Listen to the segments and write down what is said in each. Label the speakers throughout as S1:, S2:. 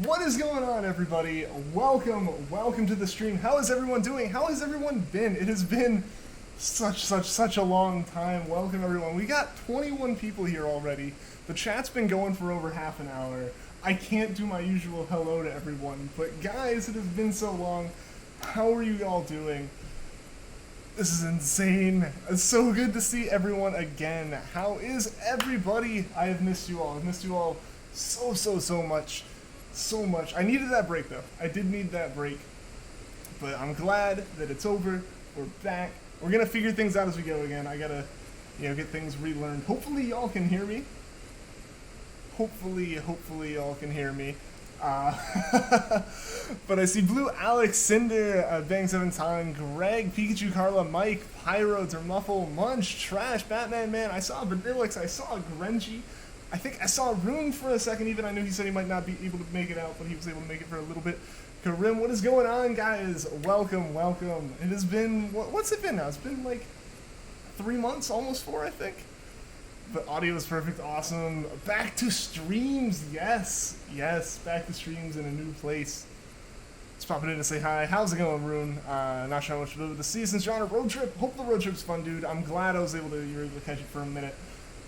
S1: What is going on, everybody? Welcome to the stream. How is everyone doing? How has everyone been? It has been such a long time. Welcome, everyone. We got 21 people here already. The chat's been going for over half an hour. I can't do my usual hello to everyone, but guys, it has been so long. How are you all doing? This is insane. It's so good to see everyone again. How is everybody? I have missed you all. I've missed you all so much. So much. I needed that break, though. I did need that break. But I'm glad that it's over. We're back. We're gonna figure things out as we go again. I gotta, get things relearned. Hopefully y'all can hear me. Hopefully y'all can hear me. But I see Blue, Alex, Cinder, Bang 7 Time, Greg, Pikachu, Carla, Mike, Pyro, Dermuffle, Munch, Trash, Batman Man. I saw Vanillix. I saw Grenji. I think I saw Rune for a second even. I knew he said he might not be able to make it out, but he was able to make it for a little bit. Karim, what is going on, guys? Welcome. It has been, what's it been now? It's been like 3 months, almost 4, I think. But audio is perfect, awesome. Back to streams, yes, back to streams in a new place. Just popping in to say hi. How's it going, Rune? Not sure how much to do with the see since you're on a road trip. Hope the road trip's fun, dude. I'm glad you were able to catch it for a minute.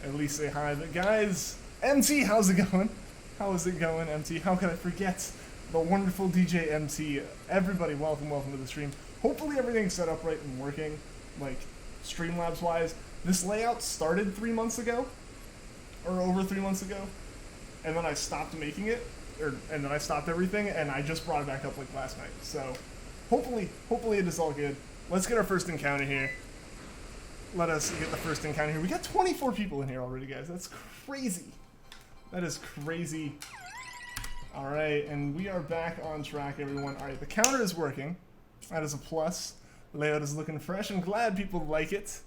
S1: At least say hi. But guys, MT, how's it going? How is it going, MT? How can I forget the wonderful DJ MT? Everybody, welcome to the stream. Hopefully everything's set up right and working, like Streamlabs wise. This layout started 3 months ago, or over 3 months ago, and then I stopped making it, and then I stopped everything, and I just brought it back up like last night. So hopefully it is all good. Let's get our first encounter here. Let us get the first encounter here. We got 24 people in here already, guys. That's crazy. That is crazy. All right, and we are back on track, everyone. All right, the counter is working. That is a plus. Layout is looking fresh. I'm glad people like it.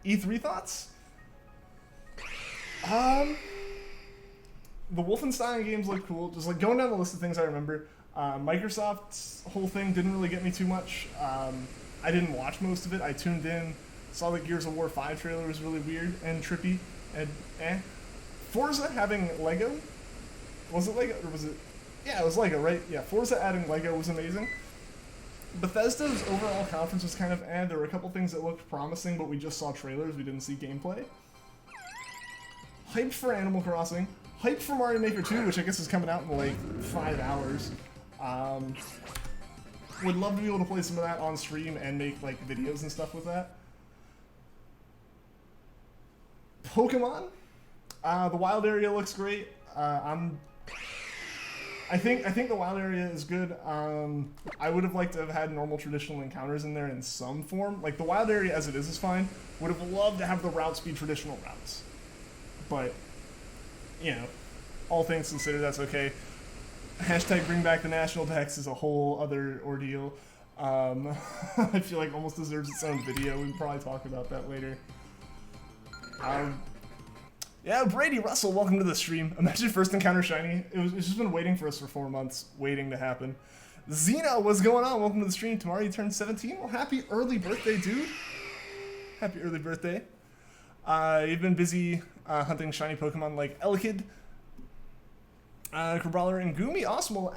S1: E3 thoughts? The Wolfenstein games look cool. Just like going down the list of things I remember. Microsoft's whole thing didn't really get me too much. I didn't watch most of it. I tuned in, saw the Gears of War 5 trailer was really weird and trippy, and Forza having Lego? Was it Lego, or was it? Yeah, it was Lego, right? Yeah, Forza adding Lego was amazing. Bethesda's overall conference was kind of there were a couple things that looked promising, but we just saw trailers, we didn't see gameplay. Hyped for Animal Crossing. Hyped for Mario Maker 2, which I guess is coming out in like 5 hours. Would love to be able to play some of that on stream and make like videos and stuff with that. Pokemon, the wild area looks great. I think the wild area is good. I would have liked to have had normal traditional encounters in there in some form. Like the wild area as it is fine. Would have loved to have the routes be traditional routes, but all things considered, that's okay. Hashtag bring back the national Dex is a whole other ordeal. I feel like almost deserves its own video. We can probably talk about that later. Yeah, Brady Russell, welcome to the stream. Imagine first encounter shiny. It's just been waiting for us for 4 months, waiting to happen. Zeno, what's going on? Welcome to the stream. Tomorrow you turn 17. Well, happy early birthday, dude. Happy early birthday. You've been busy hunting shiny Pokemon like Elekid, Crabrawler, and Goomy. Awesome. Well,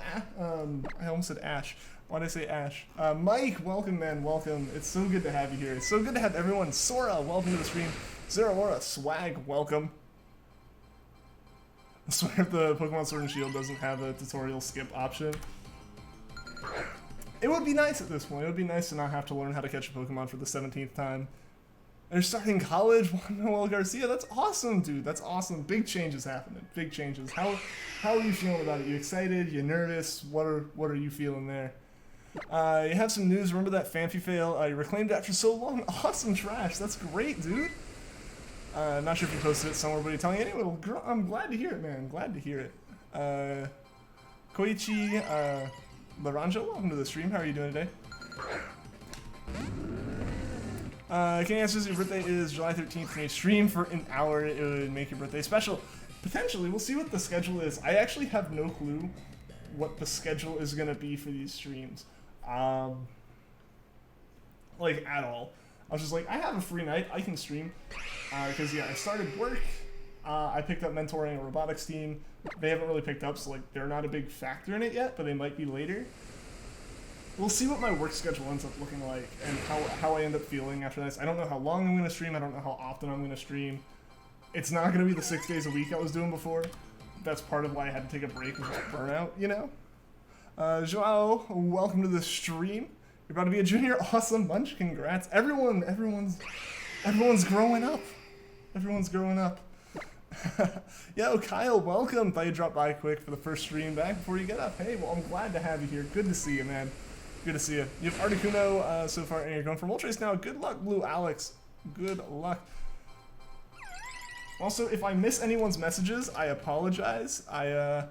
S1: I almost said Ash. Why did I say Ash? Mike, welcome, man. Welcome. It's so good to have you here. It's so good to have everyone. Sora, welcome to the stream. Zero Aura, Swag, welcome. I swear if the Pokemon Sword and Shield doesn't have a tutorial skip option. It would be nice at this point. It would be nice to not have to learn how to catch a Pokemon for the 17th time. They're starting college. Juan Noel Garcia. That's awesome, dude. That's awesome. Big changes happening. Big changes. How are you feeling about it? You excited? You nervous? What are you feeling there? You have some news. Remember that Fanfi fail? You reclaimed after so long. Awesome, Trash. That's great, dude. Not sure if you posted it somewhere, but you're telling me anyway. Well, I'm glad to hear it, man. Glad to hear it. Koichi Laranjo, welcome to the stream. How are you doing today? Can you answer your birthday is July 13th. Can you stream for an hour? It would make your birthday special. Potentially. We'll see what the schedule is. I actually have no clue what the schedule is going to be for these streams. Like, at all. I was just like, I have a free night. I can stream. Because, yeah, I started work. I picked up mentoring a robotics team. They haven't really picked up, so like they're not a big factor in it yet, but they might be later. We'll see what my work schedule ends up looking like and how I end up feeling after this. I don't know how long I'm going to stream. I don't know how often I'm going to stream. It's not going to be the 6 days a week I was doing before. That's part of why I had to take a break, was burnout, you know? Joao, welcome to the stream. You're about to be a junior. Awesome. Munch, congrats. Everyone's growing up. Everyone's growing up. Yo, Kyle, welcome. Thought you dropped by quick for the first stream back before you get up. Hey, well, I'm glad to have you here. Good to see you, man. Good to see you. You have Articuno so far, and you're going for Moltres now. Good luck, Blue Alex. Good luck. Also, if I miss anyone's messages, I apologize. I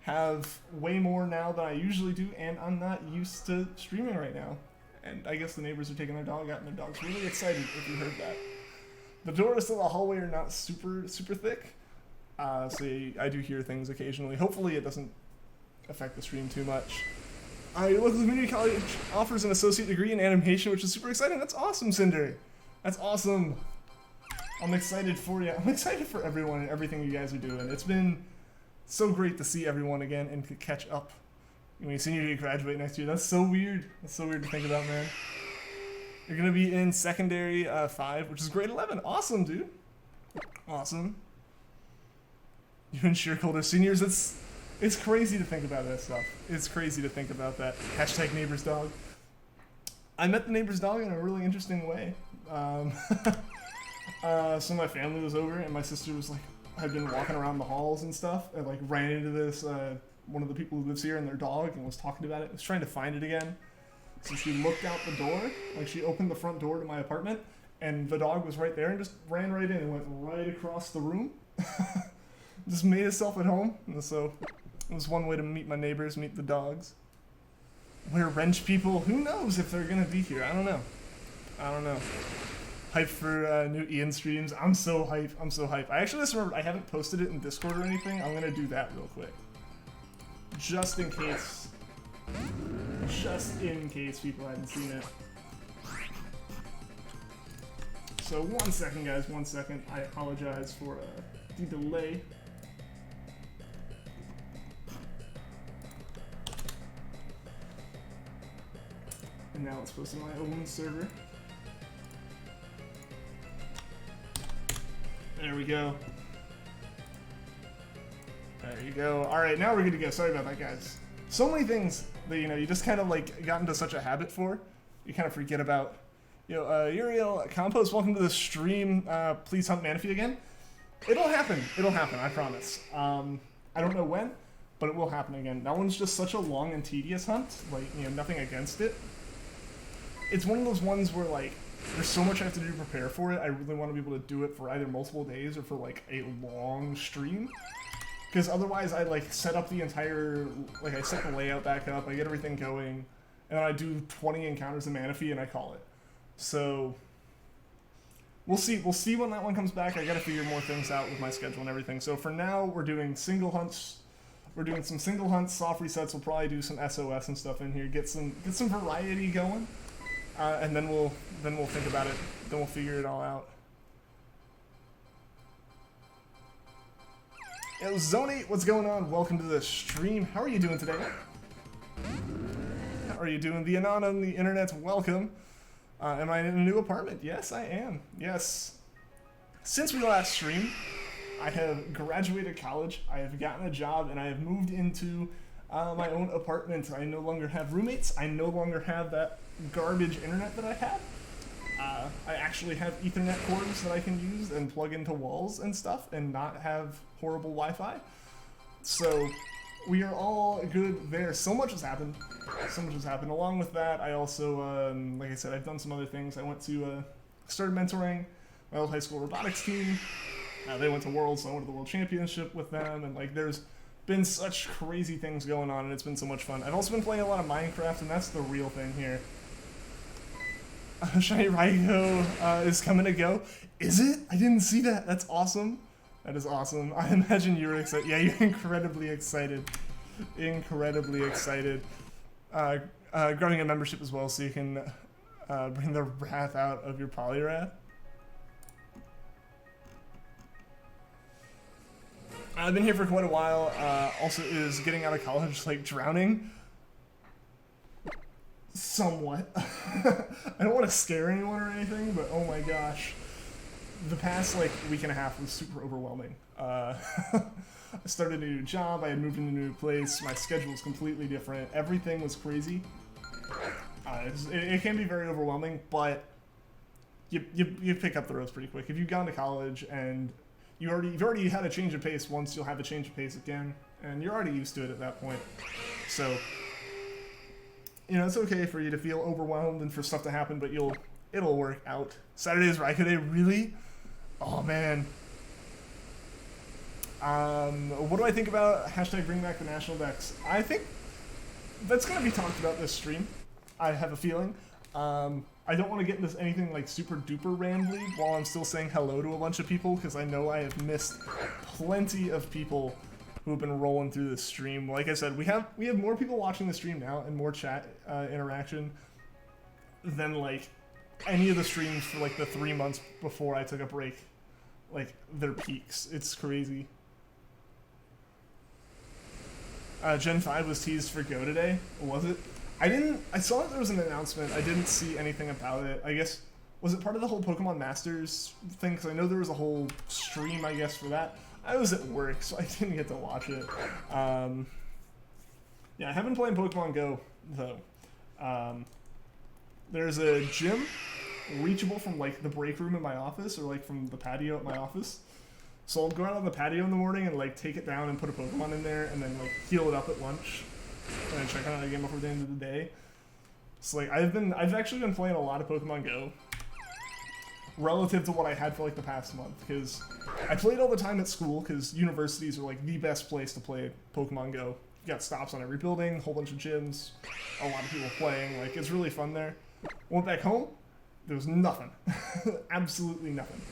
S1: have way more now than I usually do, and I'm not used to streaming right now. And I guess the neighbors are taking their dog out, and their dog's really excited if you heard that. The doors to the hallway are not super thick, so I do hear things occasionally. Hopefully it doesn't affect the stream too much. Your local community college offers an associate degree in animation, which is super exciting. That's awesome, Cinder. That's awesome. I'm excited for you. I'm excited for everyone and everything you guys are doing. It's been so great to see everyone again and to catch up. When you senior year, you graduate next year. That's so weird. That's so weird to think about, man. You're going to be in secondary 5, which is grade 11. Awesome, dude. Awesome. You and Shearcolder seniors, it's crazy to think about that stuff. It's crazy to think about that. Hashtag neighbor's dog. I met the neighbor's dog in a really interesting way. So my family was over, and my sister was like, had been walking around the halls and stuff, and like ran into this, one of the people who lives here and their dog, and was talking about it. Was trying to find it again. So she looked out the door, like she opened the front door to my apartment, and the dog was right there and just ran right in and went right across the room. Just made itself at home. And so it was one way to meet my neighbors, meet the dogs. We're wrench people. Who knows if they're going to be here? I don't know. I don't know. Hype for new Ian streams. I'm so hype. I'm so hype. I actually just remembered I haven't posted it in Discord or anything. I'm going to do that real quick. Just in case. Just in case people hadn't seen it. So 1 second, guys, 1 second. I apologize for the delay. And now it's posted on my own server. There we go. There you go. All right, now we're good to go. Sorry about that, guys. So many things that, you just kind of like got into such a habit for, you kind of forget about. Uriel Compost, welcome to the stream. Please hunt Manaphy again. It'll happen. It'll happen, I promise. I don't know when, but it will happen again. That one's just such a long and tedious hunt. Like, nothing against it. It's one of those ones where, like, there's so much I have to do to prepare for it. I really want to be able to do it for either multiple days or for, like, a long stream. Because otherwise I, like, set up the entire, like, I set the layout back up, I get everything going, and then I do 20 encounters in Manaphy and I call it. So, we'll see when that one comes back. I gotta figure more things out with my schedule and everything. So for now, we're doing single hunts. We're doing some single hunts, soft resets. We'll probably do some SOS and stuff in here, get some variety going, and then we'll think about it. Then we'll figure it all out. Yo, Zone8, what's going on? Welcome to the stream. How are you doing today? How are you doing? The Anon on the internet, welcome. Am I in a new apartment? Yes, I am. Yes. Since we last streamed, I have graduated college, I have gotten a job, and I have moved into my own apartment. I no longer have roommates. I no longer have that garbage internet that I had. I actually have Ethernet cords that I can use and plug into walls and stuff and not have horrible Wi-Fi. So we are all good there. So much has happened. So much has happened. Along with that, I also, like I said, I've done some other things. I went to, started mentoring my old high school robotics team. They went to Worlds, so I went to the World Championship with them, and like there's been such crazy things going on, and it's been so much fun. I've also been playing a lot of Minecraft, and that's the real thing here. Shiny Raikou is coming to go. Is it? I didn't see that. That's awesome. That is awesome. I imagine you were excited. Yeah, you're incredibly excited. Incredibly excited. Growing a membership as well so you can bring the wrath out of your Poliwrath. I've been here for quite a while. Also, is getting out of college like drowning? Somewhat. I don't want to scare anyone or anything, but oh my gosh. The past like week and a half was super overwhelming. I started a new job, I had moved into a new place, my schedule was completely different, everything was crazy. It can be very overwhelming, but you pick up the ropes pretty quick. If you've gone to college and you've already had a change of pace once, you'll have a change of pace again, and you're already used to it at that point. So, you know, it's okay for you to feel overwhelmed and for stuff to happen, but it'll work out. Saturday is Raikou Day, really? Oh man. What do I think about hashtag bring back the national decks? I think that's gonna be talked about this stream. I have a feeling. I don't want to get into anything like super duper rambly while I'm still saying hello to a bunch of people, because I know I have missed plenty of people who have been rolling through this stream. Like I said, we have more people watching the stream now and more chat interaction than like any of the streams for like the 3 months before I took a break. Like their peaks. It's crazy. Gen 5 was teased for Go today. Was it? I saw that there was an announcement. I didn't see anything about it. I guess, was it part of the whole Pokemon Masters thing? Because I know there was a whole stream, I guess, for that. I was at work, so I didn't get to watch it. Yeah, I haven't played Pokemon Go, though. There's a gym reachable from, like, the break room in my office, or, like, from the patio at my office. So I'll go out on the patio in the morning and, like, take it down and put a Pokemon in there, and then, like, heal it up at lunch. And then check on it again before the end of the day. So like I've actually been playing a lot of Pokemon Go relative to what I had for like the past month, because I played all the time at school because universities are like the best place to play Pokemon Go. You got stops on every building, a whole bunch of gyms, a lot of people playing, like it's really fun there. Went back home, there was nothing. Absolutely nothing.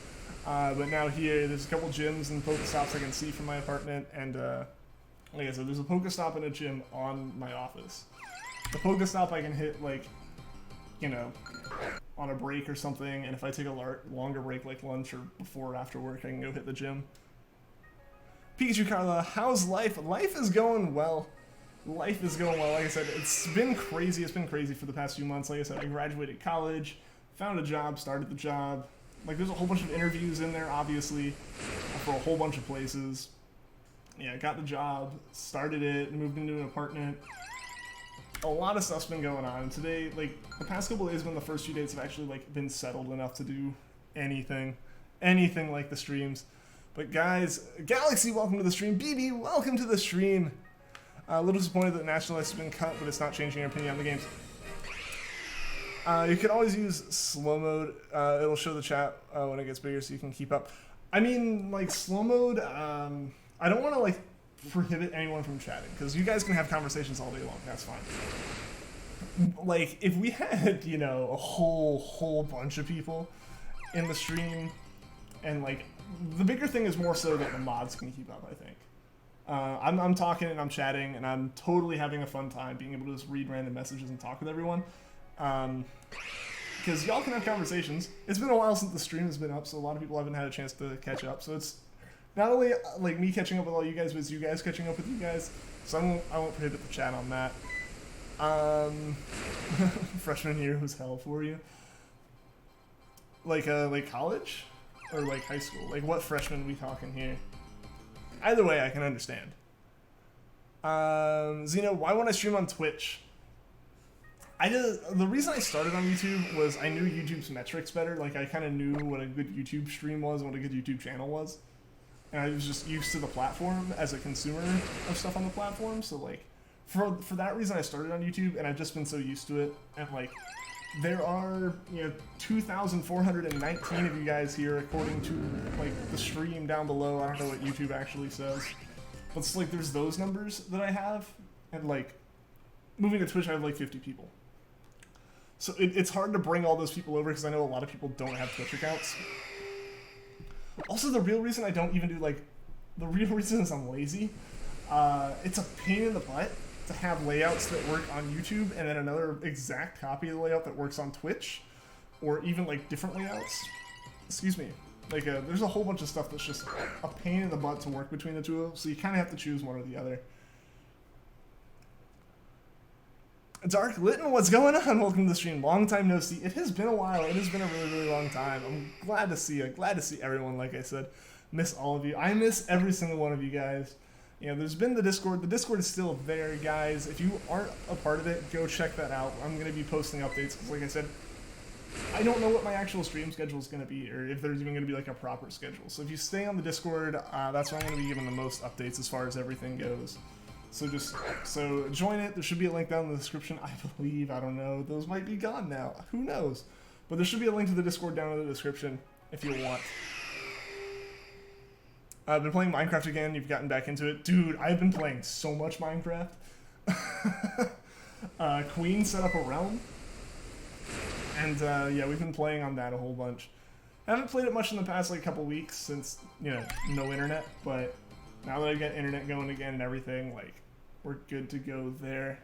S1: But now here, there's a couple gyms and Pokestops I can see from my apartment, and like I said, there's a Pokestop and a gym on my office. The Pokestop I can hit, like, you know, on a break or something, and if I take a longer break, like lunch or before or after work, I can go hit the gym. Pikachu Carla, how's life? Life is going well. Life is going well. Like I said, it's been crazy. It's been crazy for the past few months. Like I said, I graduated college, found a job, started the job. Like, there's a whole bunch of interviews in there, obviously, for a whole bunch of places. Yeah, got the job, started it, moved into an apartment. A lot of stuff's been going on. Today, like, the past couple of days, when the first few days have actually, like, been settled enough to do anything like the streams. But guys, Galaxy, welcome to the stream. BB, welcome to the stream. A little disappointed that National has been cut, but it's not changing your opinion on the games. You can always use slow mode. It'll show the chat when it gets bigger, so you can keep up. I mean, like, slow mode, I don't want to, like, prohibit anyone from chatting, because you guys can have conversations all day long. That's fine. Like, if we had, you know, a whole bunch of people in the stream, and, like, the bigger thing is more so that the mods can keep up, I think. I'm talking and I'm chatting, and I'm totally having a fun time being able to just read random messages and talk with everyone. Because y'all can have conversations. It's been a while since the stream has been up, so a lot of people haven't had a chance to catch up. So it's not only like me catching up with all you guys, but it's you guys catching up with you guys. So I won't prohibit the chat on that. Freshman year was hell for you. Like college? Or like high school? Like what freshman are we talking here? Either way, I can understand. Zeno, why won't I stream on Twitch? The reason I started on YouTube was I knew YouTube's metrics better. Like, I kind of knew what a good YouTube stream was and what a good YouTube channel was. And I was just used to the platform as a consumer of stuff on the platform. So, like, for that reason I started on YouTube, and I've just been so used to it. And, like, there are, you know, 2,419 of you guys here according to, like, the stream down below. I don't know what YouTube actually says. But it's like, there's those numbers that I have. And, like, moving to Twitch, I have, like, 50 people. So it's hard to bring all those people over because I know a lot of people don't have Twitch accounts. Also, the real reason I don't even do, like, the real reason is I'm lazy. It's a pain in the butt to have layouts that work on YouTube and then another exact copy of the layout that works on Twitch, or even, like, different layouts. Excuse me. Like, there's a whole bunch of stuff that's just a pain in the butt to work between the two of them, so you kind of have to choose one or the other. Dark Litton, what's going on? Welcome to the stream. Long time no see. It has been a while. It has been a really, really long time. I'm glad to see you. Glad to see everyone, like I said. Miss all of you. I miss every single one of you guys. You know, there's been the Discord. The Discord is still there, guys. If you aren't a part of it, go check that out. I'm going to be posting updates because, like I said, I don't know what my actual stream schedule is going to be, or if there's even going to be like a proper schedule. So if you stay on the Discord, that's where I'm going to be giving the most updates as far as everything goes. So join it. There should be a link down in the description, I believe. I don't know. Those might be gone now. Who knows? But there should be a link to the Discord down in the description if you want. I've been playing Minecraft again. You've gotten back into it. Dude, I've been playing so much Minecraft. Queen set up a realm. And yeah, we've been playing on that a whole bunch. I haven't played it much in the past like couple weeks since, you know, no internet. But now that I've got internet going again and everything, like, we're good to go there.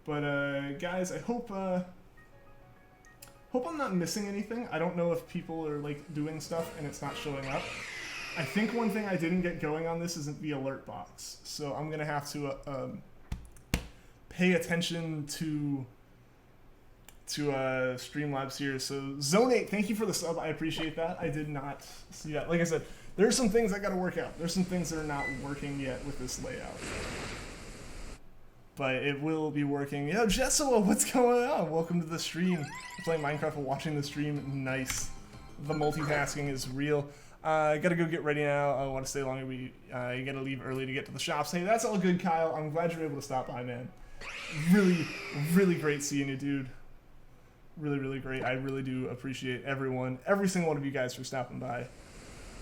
S1: But guys, I hope I'm not missing anything. I don't know if people are like doing stuff and it's not showing up. I think one thing I didn't get going on this isn't the alert box, so I'm gonna have to pay attention to Streamlabs here. So Zone8, thank you for the sub. I appreciate that. I did not see that. Like I said, there's some things I gotta work out. There's some things that are not working yet with this layout, but it will be working. Yo, Jessoa, what's going on? Welcome to the stream. I'm playing Minecraft while watching the stream. Nice. The multitasking is real. I gotta go get ready now. I want to stay longer. You gotta leave early to get to the shops. Hey, that's all good, Kyle. I'm glad you're able to stop by, man. Really, really great seeing you, dude. Really, really great. I really do appreciate everyone, every single one of you guys for stopping by.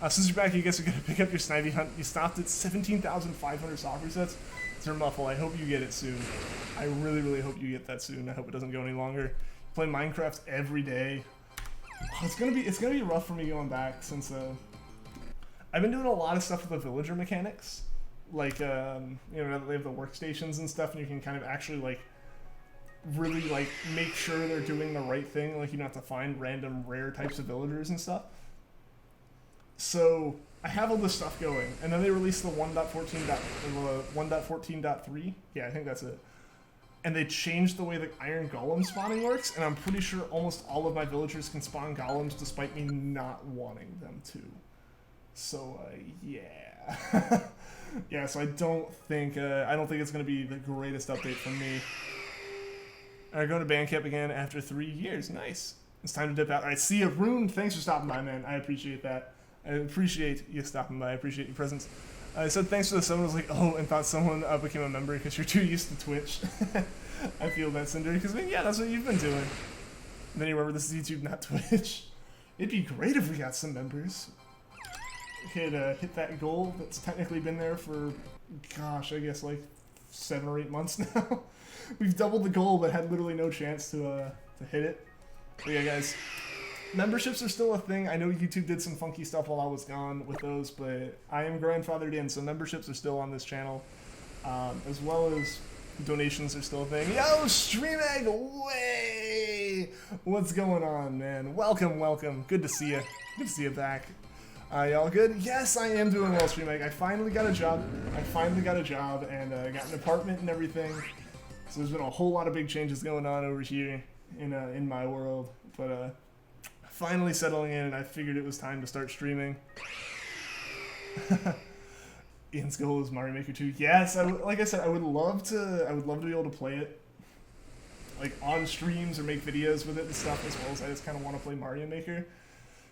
S1: Since you're back, you guys are gonna pick up your Snivy hunt. You stopped at 17,500 soft resets. It's your muffle. I hope you get it soon. I really, really hope you get that soon. I hope it doesn't go any longer. Play Minecraft every day. Oh, it's gonna be rough for me going back since I've been doing a lot of stuff with the villager mechanics, like you know, they have the workstations and stuff, and you can kind of actually like really like make sure they're doing the right thing. Like you don't have to find random rare types of villagers and stuff. So I have all this stuff going, and then they released the 1.14.3. Yeah, I think that's it. And they changed the way the Iron Golem spawning works, and I'm pretty sure almost all of my villagers can spawn golems despite me not wanting them to. So yeah, yeah. So I don't think it's gonna be the greatest update from me. Alright, going to band camp again after 3 years. Nice. It's time to dip out. Alright, see ya, Rune. Thanks for stopping by, man. I appreciate that. I appreciate you stopping by. I appreciate your presence. I said thanks for the sub. I was like, oh, and thought someone became a member because you're too used to Twitch. I feel that, Cinder, because yeah, that's what you've been doing. And then you remember this is YouTube, not Twitch. It'd be great if we got some members. Hit that goal that's technically been there for, gosh, I guess like 7 or 8 months now. We've doubled the goal, but had literally no chance to hit it. But yeah, guys, memberships are still a thing. I know YouTube did some funky stuff while I was gone with those, but I am grandfathered in, so memberships are still on this channel, as well as donations are still a thing. Yo, Streamegg, way! What's going on, man? Welcome, welcome. Good to see you. Good to see you back. Y'all good? Yes, I am doing well, Streamegg. I finally got a job. And got an apartment and everything. So there's been a whole lot of big changes going on over here in my world. But finally settling in, and I figured it was time to start streaming. Ian's goal is Mario Maker 2. Yes, like I said, I would love to be able to play it, like on streams or make videos with it and stuff, as well as I just kind of want to play Mario Maker.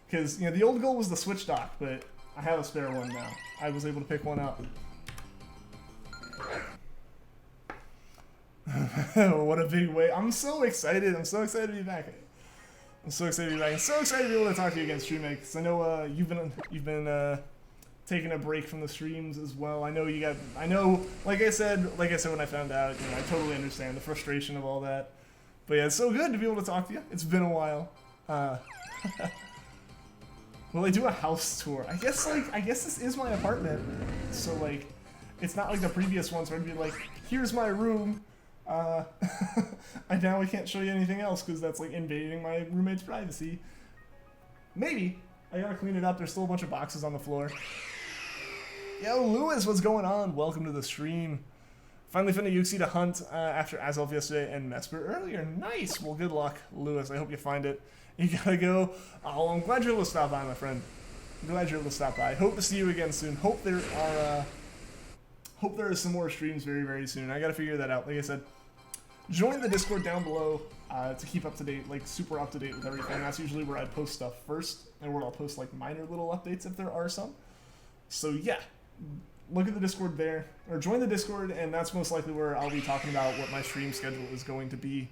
S1: Because, you know, the old goal was the Switch dock, but I have a spare one now. I was able to pick one up. What a big way. I'm so excited. I'm so excited to be back. I'm so excited to be back. I'm so excited to be able to talk to you again, Streamegg, because I know you've been taking a break from the streams as well. I know you got. I know, like I said when I found out, you know, I totally understand the frustration of all that. But yeah, it's so good to be able to talk to you. It's been a while. Will I do a house tour? I guess this is my apartment, so like, it's not like the previous ones where I'd be like, here's my room. Now I can't show you anything else because that's like invading my roommate's privacy. Maybe I gotta clean it up. There's still a bunch of boxes on the floor. Yo, Lewis, what's going on? Welcome to the stream. Finally found a Uxie to hunt after Azelf yesterday and Mesper earlier. Nice. Well, good luck, Lewis. I hope you find it. You gotta go. Oh, I'm glad you're able to stop by, my friend. I'm glad you're able to stop by. Hope to see you again soon. Hope there are some more streams very, very soon. I gotta figure that out. Like I said, join the Discord down below to keep up to date, like super up to date with everything. That's usually where I post stuff first, and where I'll post like minor little updates if there are some. So yeah, look at the Discord there, or join the Discord, and that's most likely where I'll be talking about what my stream schedule is going to be.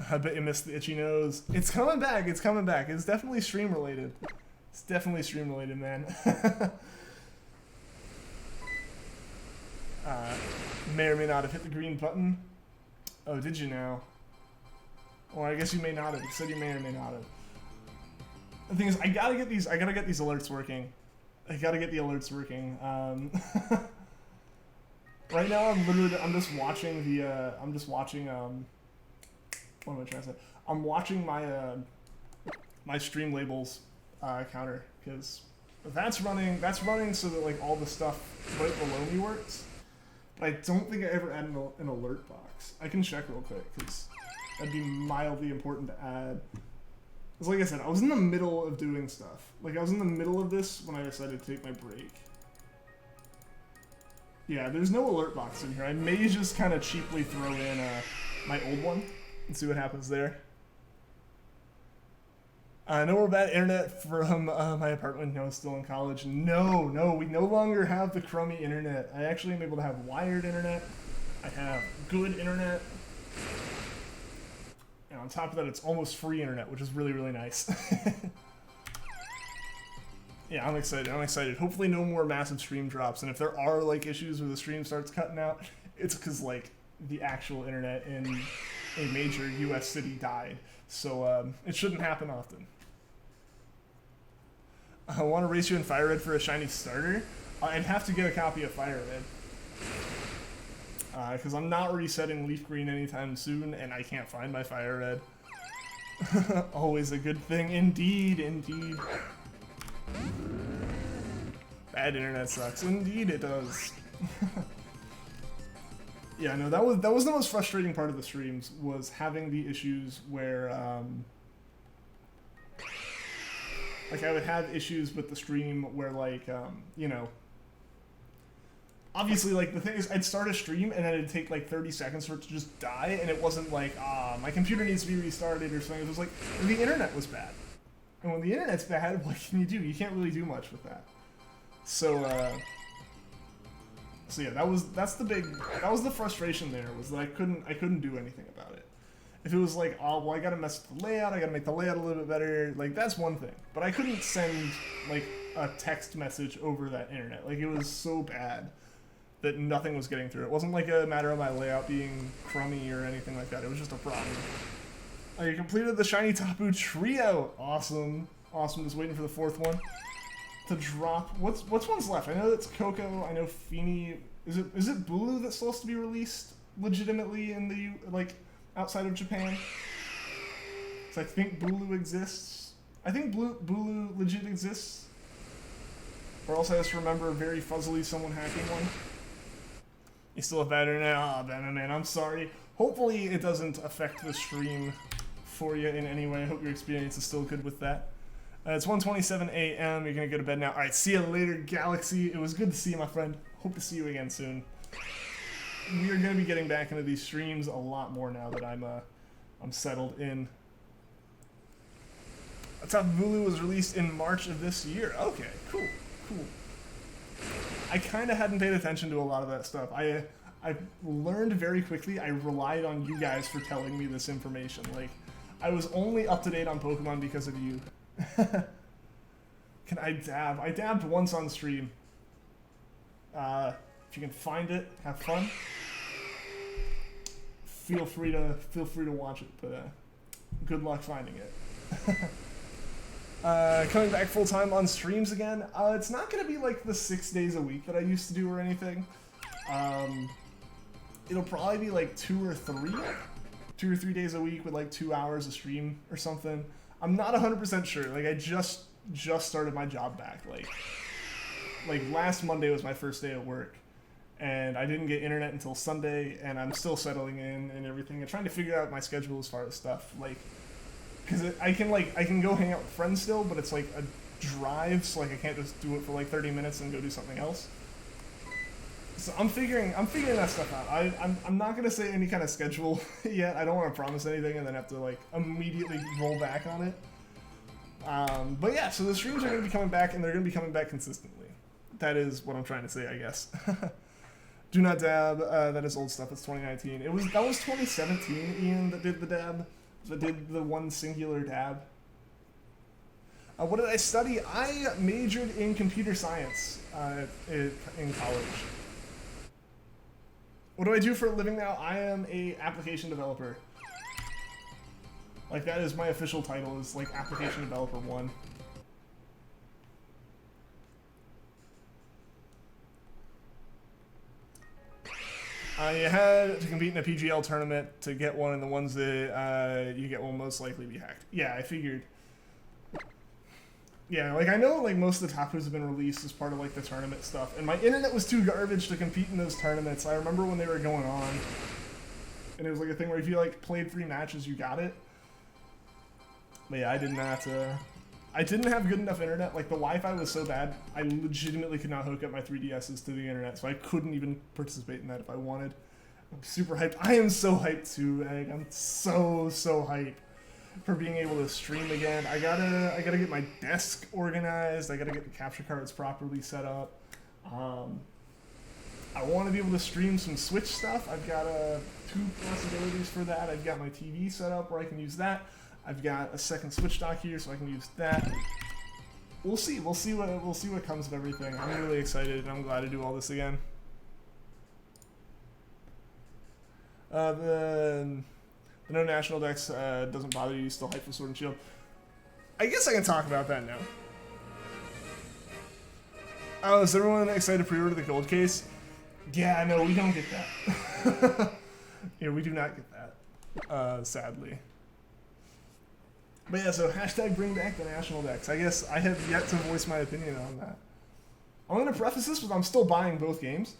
S1: I bet you missed the itchy nose. It's coming back. It's coming back. It's definitely stream related. It's definitely stream related, man. May or may not have hit the green button. Oh, did you now? Or I guess you may not have. You said you may or may not have. The thing is, I gotta get these alerts working. I gotta get the alerts working. Right now, I'm just watching the. What am I trying to say? I'm watching my my stream labels counter, because that's running so that like all the stuff right below me works. But I don't think I ever add an alert box. I can check real quick, because that'd be mildly important to add. Because like I said, I was in the middle of doing stuff. Like I was in the middle of this when I decided to take my break. Yeah, there's no alert box in here. I may just kind of cheaply throw in my old one and see what happens there. No more bad internet from my apartment. No, still in college. No, we no longer have the crummy internet. I actually am able to have wired internet. I have good internet. And on top of that, it's almost free internet, which is really, really nice. Yeah, I'm excited. Hopefully no more massive stream drops. And if there are like issues where the stream starts cutting out, it's because like the actual internet in a major US city died. So it shouldn't happen often. I want to race you in Fire Red for a shiny starter. I'd have to get a copy of Fire Red. Because I'm not resetting Leaf Green anytime soon, and I can't find my Fire Red. Always a good thing. Indeed, indeed. Bad internet sucks. Indeed it does. Yeah, no, that was the most frustrating part of the streams, was having the issues where, like, I would have issues with the stream where, like, you know, obviously, like, the thing is, I'd start a stream, and then it'd take, like, 30 seconds for it to just die, and it wasn't like, my computer needs to be restarted or something. It was like, the internet was bad. And when the internet's bad, what can you do? You can't really do much with that. So yeah, that was the frustration there, was that I couldn't do anything about it. If it was like, oh, well, I gotta mess with the layout, I gotta make the layout a little bit better, like, that's one thing. But I couldn't send, like, a text message over that internet. Like, it was so bad that nothing was getting through. It wasn't like a matter of my layout being crummy or anything like that. It was just a problem. You completed the Shiny Tapu Trio. Awesome. Awesome. Just waiting for the fourth one to drop. What's one's left? I know that's Coco. I know Feeny. Is it Bulu that's supposed to be released legitimately in the, like, outside of Japan? So I think Bulu exists. I think Bulu legit exists. Or else I just remember very fuzzily someone hacking one. You still have bad internet? Ah, bad internet. I'm sorry. Hopefully it doesn't affect the stream for you in any way. I hope your experience is still good with that. It's 1:27 a.m. You're gonna go to bed now. All right, see you later, Galaxy. It was good to see you, my friend. Hope to see you again soon. We are gonna be getting back into these streams a lot more now that I'm settled in. Tapu Bulu was released in March of this year. Okay, cool. I kind of hadn't paid attention to a lot of that stuff. I learned very quickly. I relied on you guys for telling me this information. Like, I was only up to date on Pokemon because of you. Can I dab? I dabbed once on stream. If you can find it, have fun. Feel free to watch it, but good luck finding it. Coming back full time on streams again. It's not gonna be like the 6 days a week that I used to do or anything. It'll probably be like 2 or 3 days a week with like 2 hours of stream or something. I'm not 100% sure. Like, I just just started my job back. Like last Monday was my first day at work, and I didn't get internet until Sunday, and I'm still settling in and everything, and trying to figure out my schedule as far as stuff, like, because I can go hang out with friends still, but it's like a drive, so like I can't just do it for like 30 minutes and go do something else. So I'm figuring that stuff out. I'm not gonna say any kind of schedule yet. I don't want to promise anything and then have to like immediately roll back on it. But yeah, so the streams are gonna be coming back, and they're gonna be coming back consistently. That is what I'm trying to say, I guess. Do not dab. That is old stuff. It's 2019. That was 2017. Ian that did the dab. That did the one singular dab. What did I study? I majored in computer science in college. What do I do for a living now? I am a application developer. Like, that is my official title, is like application developer 1. You had to compete in a PGL tournament to get one, and the ones that you get will most likely be hacked. Yeah, I figured. Yeah, like I know like most of the tapus have been released as part of like the tournament stuff, and my internet was too garbage to compete in those tournaments. I remember when they were going on, and it was like a thing where if you like played 3 matches, you got it. But yeah, I did not. I didn't have good enough internet. Like the Wi-Fi was so bad, I legitimately could not hook up my 3DSs to the internet, so I couldn't even participate in that if I wanted. I'm super hyped. I am so hyped too, Egg. I'm so hyped for being able to stream again. I gotta get my desk organized. I gotta get the capture cards properly set up. I want to be able to stream some Switch stuff. I've got 2 possibilities for that. I've got my TV set up where I can use that. I've got a second Switch dock here, so I can use that. We'll see. We'll see what comes of everything. I'm really excited, and I'm glad to do all this again. The no national decks doesn't bother you. Still hyped for Sword and Shield. I guess I can talk about that now. Oh, is everyone excited to pre-order the gold case? Yeah, no, we don't get that. Yeah, we do not get that, sadly. But yeah, so hashtag bring back the national decks. I guess I have yet to voice my opinion on that. I'm going to preface this with I'm still buying both games.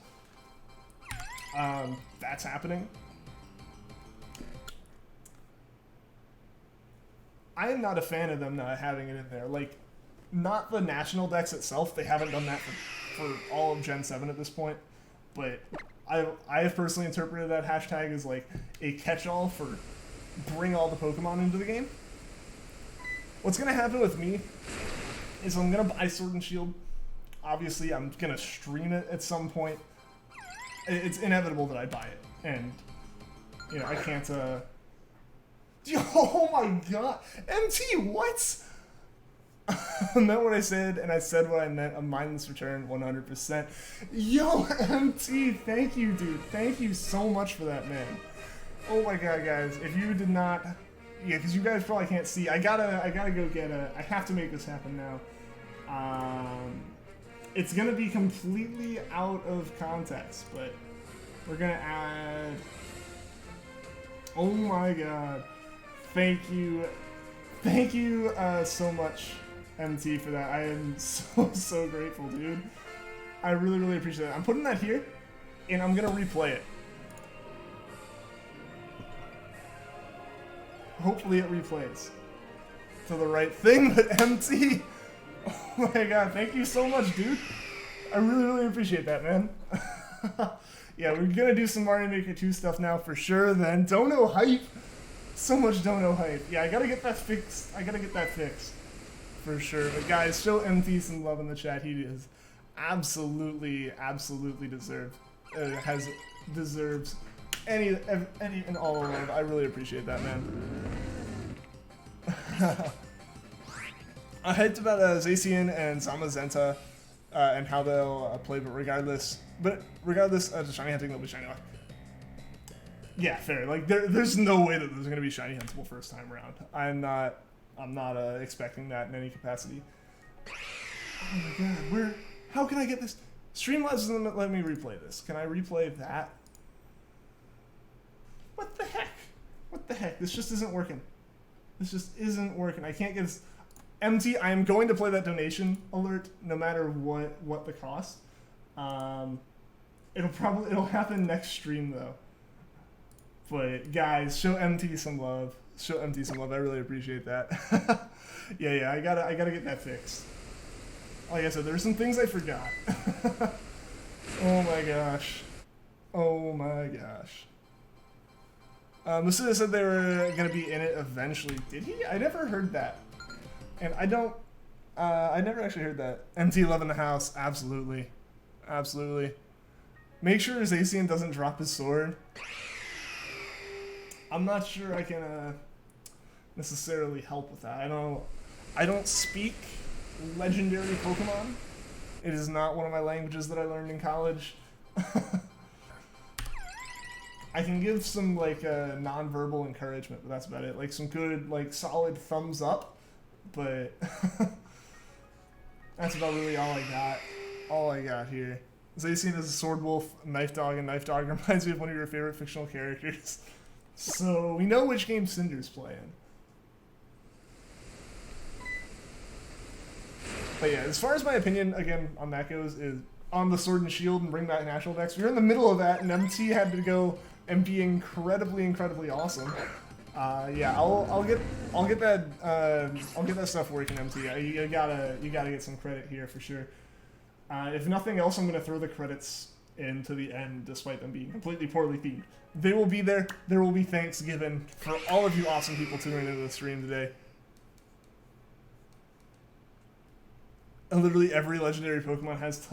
S1: That's happening. I am not a fan of them not having it in there. Like, not the national decks itself. They haven't done that for all of Gen 7 at this point. But I have personally interpreted that hashtag as like a catch-all for bring all the Pokemon into the game. What's going to happen with me is I'm going to buy Sword and Shield. Obviously, I'm going to stream it at some point. It's inevitable that I buy it. And, you know, I can't, oh my god! MT, what? I meant what I said, and I said what I meant. A mindless return, 100%. Yo, MT, thank you, dude. Thank you so much for that, man. Oh my god, guys. If you did not... Yeah, because you guys probably can't see. I gotta go get I have to make this happen now. It's gonna be completely out of context, but we're gonna add... Oh my god. Thank you so much, MT, for that. I am so grateful, dude. I really appreciate it. I'm putting that here, and I'm gonna replay it. Hopefully it replays to the right thing, but MT, oh my god, thank you so much, dude. I really appreciate that, man. Yeah, we're gonna do some Mario Maker 2 stuff now for sure, then. Dono hype. So much Dono hype. Yeah, I gotta get that fixed. For sure. But guys, show MT some love in the chat. He is absolutely deserves any and all love. I really appreciate that, man. I hyped about Zacian and Zamazenta and how they'll play, but regardless, the shiny hunting will be shiny. Yeah, fair. Like there's no way that there's gonna be shiny huntable first time around. I'm not expecting that in any capacity. Oh my god, how can I get this? Streamlabs doesn't let me replay this. Can I replay that? What the heck? This just isn't working. I can't get this. MT, I am going to play that donation alert no matter what the cost. It'll happen next stream though. But guys, show MT some love. Show MT some love. I really appreciate that. yeah, I gotta get that fixed. Like I said, there's some things I forgot. Oh my gosh. Oh my gosh. Lucida said they were gonna be in it eventually. Did he? I never heard that. And I never actually heard that. MT love in the house. Absolutely. Absolutely. Make sure Zacian doesn't drop his sword. I'm not sure I can necessarily help with that. I don't speak legendary Pokemon. It is not one of my languages that I learned in college. I can give some like non-verbal encouragement, but that's about it. Like some good, like solid thumbs up, but that's about really all I got. All I got here. Zacian is a sword wolf, knife dog, and knife dog reminds me of one of your favorite fictional characters. So we know which game Cinder's playing. But yeah, as far as my opinion, again, on that goes, is on the Sword and Shield and bring back National Dex. We were in the middle of that, and MT had to go and be incredibly awesome. Yeah, I'll get that stuff working, MT. You gotta get some credit here for sure. If nothing else, I'm gonna throw the credits into the end, despite them being completely poorly themed. They will be there. There will be thanks given for all of you awesome people tuning into the stream today. And literally every legendary Pokemon has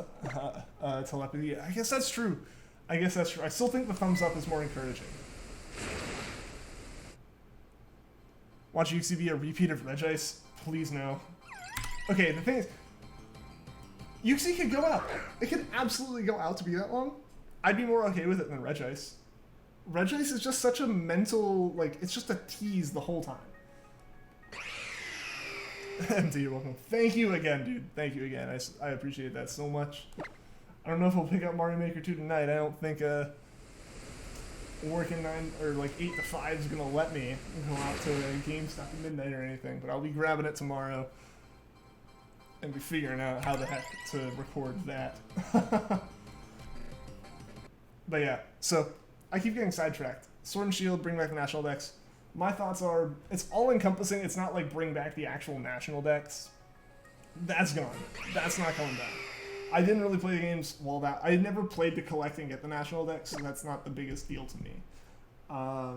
S1: telepathy. I guess that's true. I still think the thumbs up is more encouraging. Watch Uxie be a repeat of Regice? Please no. Okay, the thing is, Uxie could go out. It could absolutely go out to be that long. I'd be more okay with it than Regice. Regice is just such a mental, like, it's just a tease the whole time. MT, you're welcome. Thank you again, dude. Thank you again. I appreciate that so much. I don't know if we'll pick up Mario Maker 2 tonight. I don't think working 9 or like 8 to 5 is gonna let me go out to GameStop at midnight or anything. But I'll be grabbing it tomorrow and be figuring out how the heck to record that. But yeah, so I keep getting sidetracked. Sword and Shield, bring back the National Dex. My thoughts are, it's all-encompassing. It's not like bring back the actual National Dex. That's gone. That's not coming back. I didn't really play the games while that... I never played to collect and get the National Dex, so that's not the biggest deal to me. I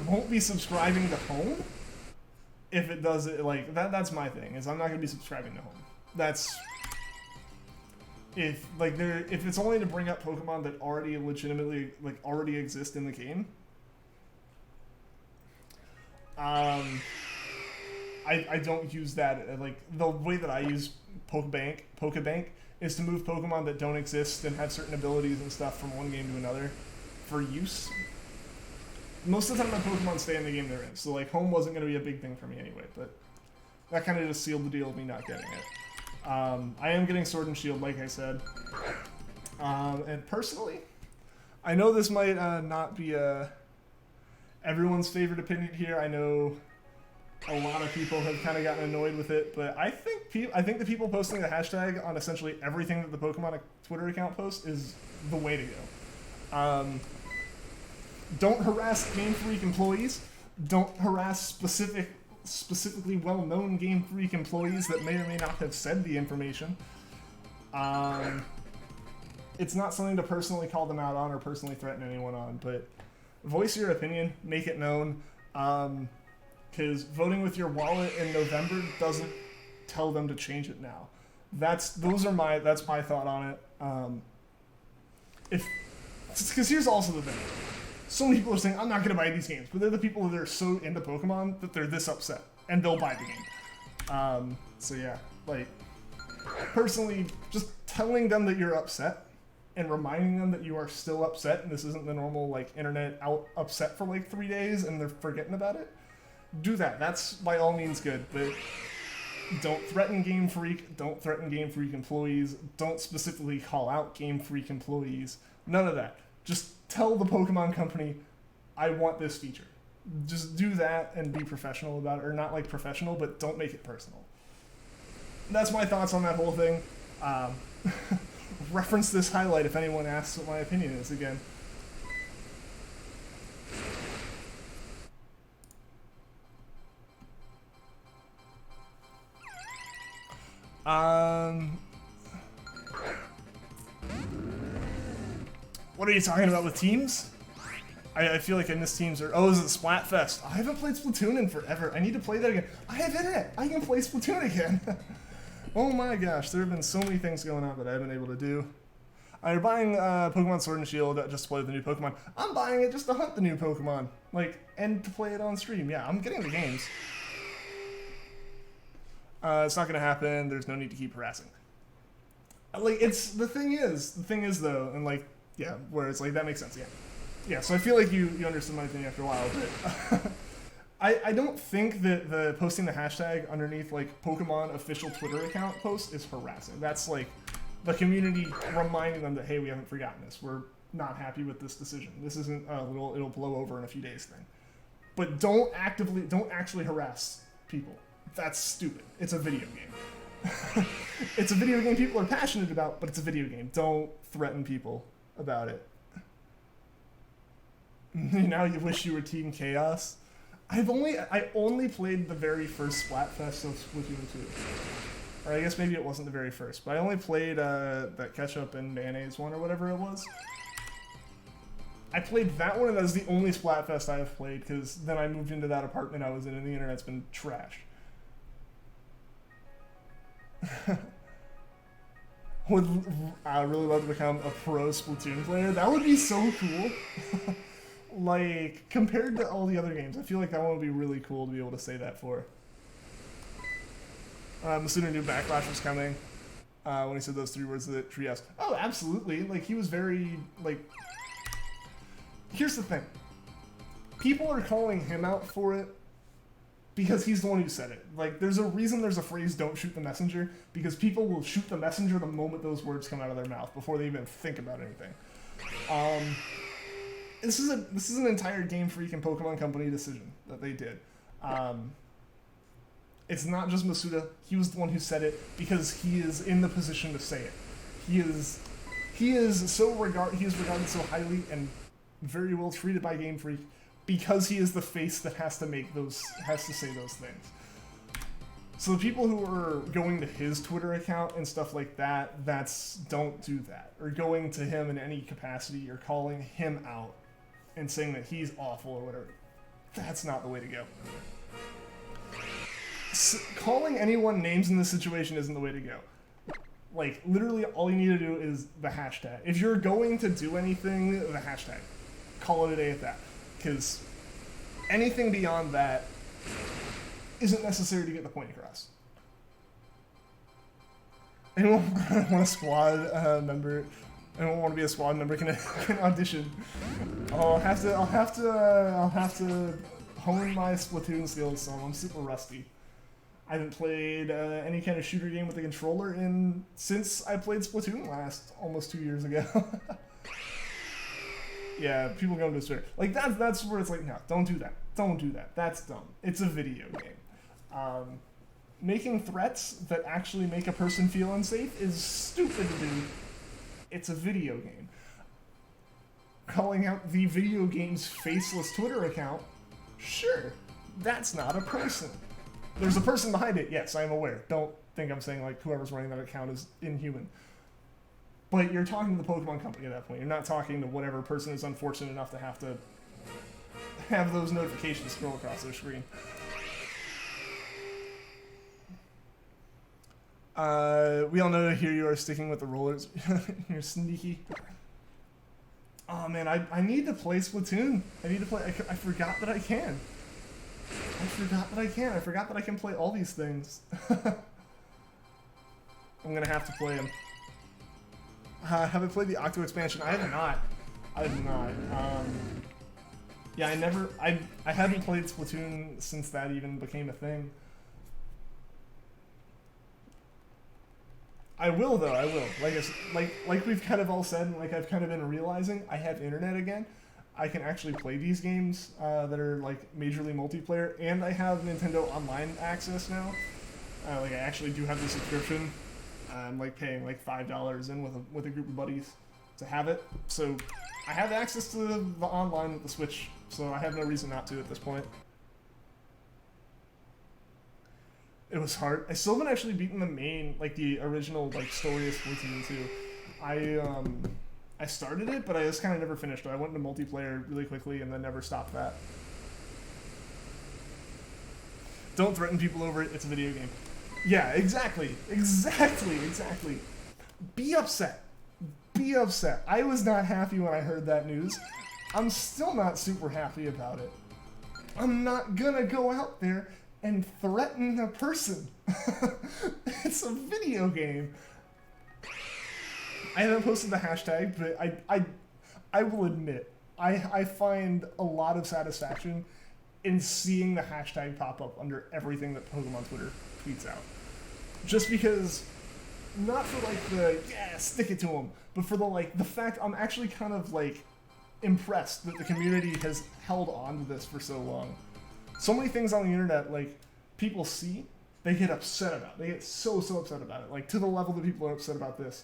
S1: won't be subscribing to Home if it does it, like, that's my thing, is I'm not going to be subscribing to Home. That's... If it's only to bring up Pokemon that already legitimately, like, already exist in the game, I don't use that. Like, the way that I use Pokebank is to move Pokemon that don't exist and have certain abilities and stuff from one game to another for use. Most of the time my Pokemon stay in the game they're in, so like Home wasn't going to be a big thing for me anyway, but that kind of just sealed the deal of me not getting it. I am getting Sword and Shield, like I said. And personally, I know this might not be everyone's favorite opinion here. I know a lot of people have kind of gotten annoyed with it, but I think the people posting the hashtag on essentially everything that the Pokemon Twitter account posts is the way to go. Don't harass Game Freak employees. Don't harass specifically well-known Game Freak employees that may or may not have said the information. It's not something to personally call them out on or personally threaten anyone on, but voice your opinion, make it known. Because voting with your wallet in November doesn't tell them to change it now. That's my thought on it. Because here's also the thing. So many people are saying, I'm not going to buy these games, but they're the people that are so into Pokemon that they're this upset, and they'll buy the game. So yeah, like, personally, just telling them that you're upset and reminding them that you are still upset and this isn't the normal, like, internet upset for like 3 days and they're forgetting about it, do that. That's by all means good, but don't threaten Game Freak, don't threaten Game Freak employees, don't specifically call out Game Freak employees, none of that. Just tell the Pokemon company, I want this feature. Just do that and be professional about it, or not like professional, but don't make it personal. That's my thoughts on that whole thing. Reference this highlight if anyone asks what my opinion is again. What are you talking about with teams? I feel like I missed teams. Or, oh, is it Splatfest? I haven't played Splatoon in forever. I need to play that again. I have internet. I can play Splatoon again. Oh my gosh, there have been so many things going on that I haven't been able to do. You're buying Pokemon Sword and Shield just to play with the new Pokemon. I'm buying it just to hunt the new Pokemon. Like, and to play it on stream. Yeah, I'm getting the games. It's not gonna happen. There's no need to keep harassing. Like, the thing is though, and like, yeah, where it's like, that makes sense, yeah. Yeah, so I feel like you understood my opinion after a while, but I don't think that the posting the hashtag underneath like Pokemon official Twitter account post is harassing. That's like the community reminding them that, hey, we haven't forgotten this. We're not happy with this decision. This isn't it'll blow over in a few days thing. But don't actually harass people. That's stupid. It's a video game. It's a video game people are passionate about, but it's a video game. Don't threaten people about it. Now you wish you were Team Chaos. I only played the very first Splatfest of Splatoon 2. Or I guess maybe it wasn't the very first, but I only played that ketchup and mayonnaise one or whatever it was. I played that one, and that was the only Splatfest I have played, because then I moved into that apartment I was in, and the internet's been trash. Would really love to become a pro Splatoon player. That would be so cool. Like, compared to all the other games, I feel like that one would be really cool to be able to say that for. Masuda knew Backlash was coming when he said those 3 words that Treecko. Oh, absolutely. Like, he was very, like... Here's the thing. People are calling him out for it because he's the one who said it. Like, there's a reason there's a phrase, don't shoot the messenger, because people will shoot the messenger the moment those words come out of their mouth before they even think about anything. This is an entire Game Freak and Pokemon Company decision that they did. It's not just Masuda. He was the one who said it because he is in the position to say it. He is regarded so highly and very well treated by Game Freak because he is the face that has to say those things. So the people who are going to his Twitter account and stuff like that, don't do that. Or going to him in any capacity or calling him out and saying that he's awful or whatever. That's not the way to go. Calling anyone names in this situation isn't the way to go. Like, literally all you need to do is the hashtag. If you're going to do anything, the hashtag. Call it a day at that. Because anything beyond that isn't necessary to get the point across. Anyone want a squad member? Anyone want to be a squad member can audition. I'll have to hone my Splatoon skills, so I'm super rusty. I haven't played any kind of shooter game with a controller since I played Splatoon last, almost 2 years ago. Yeah, people go to Twitter. Like, that's where it's like, no, don't do that. Don't do that. That's dumb. It's a video game. Making threats that actually make a person feel unsafe is stupid to do. It's a video game. Calling out the video game's faceless Twitter account, sure, that's not a person. There's a person behind it, yes, I'm aware. Don't think I'm saying like whoever's running that account is inhuman. But you're talking to the Pokemon Company at that point. You're not talking to whatever person is unfortunate enough to have those notifications scroll across their screen. We all know here you are sticking with the rollers. You're sneaky. Oh man, I need to play Splatoon. I forgot that I can. I forgot that I can play all these things. I'm gonna have to play them. Have I played the Octo expansion? I have not. Yeah, I hadn't played Splatoon since that even became a thing. I will though, I will. Like we've kind of all said, and like I've kind of been realizing, I have internet again. I can actually play these games that are like majorly multiplayer, and I have Nintendo Online access now. Like I actually do have the subscription. I'm like paying like $5 in with a group of buddies to have it. So I have access to the online with the Switch, so I have no reason not to at this point. It was hard. I still haven't actually beaten the main, like the original like story of Splatoon 2. I started it, but I just kind of never finished it. I went into multiplayer really quickly and then never stopped that. Don't threaten people over it. It's a video game. Yeah, exactly. Be upset. Be upset. I was not happy when I heard that news. I'm still not super happy about it. I'm not gonna go out there and threaten a person. It's a video game. I haven't posted the hashtag, but I will admit, I find a lot of satisfaction in seeing the hashtag pop up under everything that Pokemon Twitter tweets out. Just because, not for like the, yeah, stick it to them, but for the fact I'm actually kind of like impressed that the community has held on to this for so long. So many things on the internet, like, people see, they get upset about. They get so upset about it. Like, to the level that people are upset about this.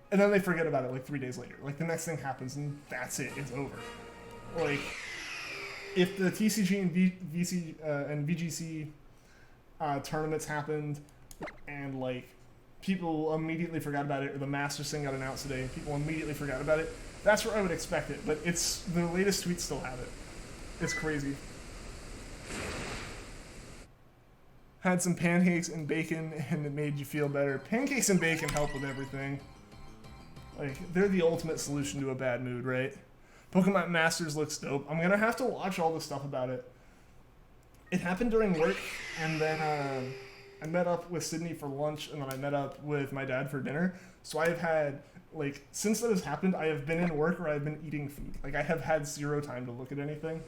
S1: And then they forget about it, like, 3 days later. Like, the next thing happens, and that's it. It's over. Like, if the TCG and VGC tournaments happened, and, like, people immediately forgot about it, or the Masters thing got announced today, and people immediately forgot about it, that's where I would expect it. But it's, the latest tweets still have it. It's crazy. Had some pancakes and bacon, and it made you feel better. Pancakes and bacon help with everything. Like, they're the ultimate solution to a bad mood, right? Pokemon Masters looks dope. I'm gonna have to watch all the stuff about it. It happened during work, and then I met up with Sydney for lunch, and then I met up with my dad for dinner. So I have had, like, since that has happened, I have been in work or I've been eating food. Like, I have had zero time to look at anything.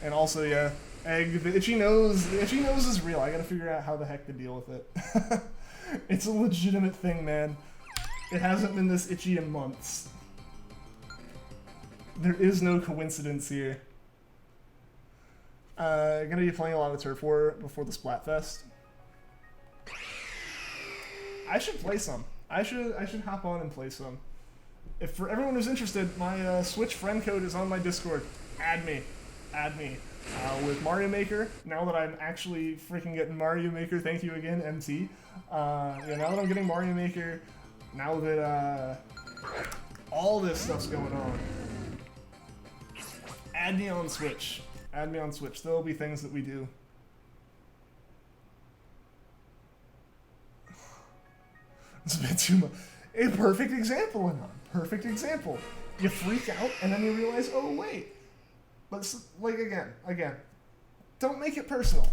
S1: And also, yeah, egg, the itchy nose is real. I gotta figure out how the heck to deal with it. It's a legitimate thing, man. It hasn't been this itchy in months. There is no coincidence here. Gonna be playing a lot of Turf War before the Splatfest. I should play some. I should hop on and play some. If for everyone who's interested, my Switch friend code is on my Discord. Add me. With Mario Maker, now that I'm actually freaking getting Mario Maker, thank you again, MT. Yeah, now that I'm getting Mario Maker, now that all this stuff's going on, add me on Switch. Add me on Switch. There'll be things that we do. It's a bit too much. A perfect example, Anon. Perfect example. You freak out, and then you realize, oh wait. But, like, again, don't make it personal.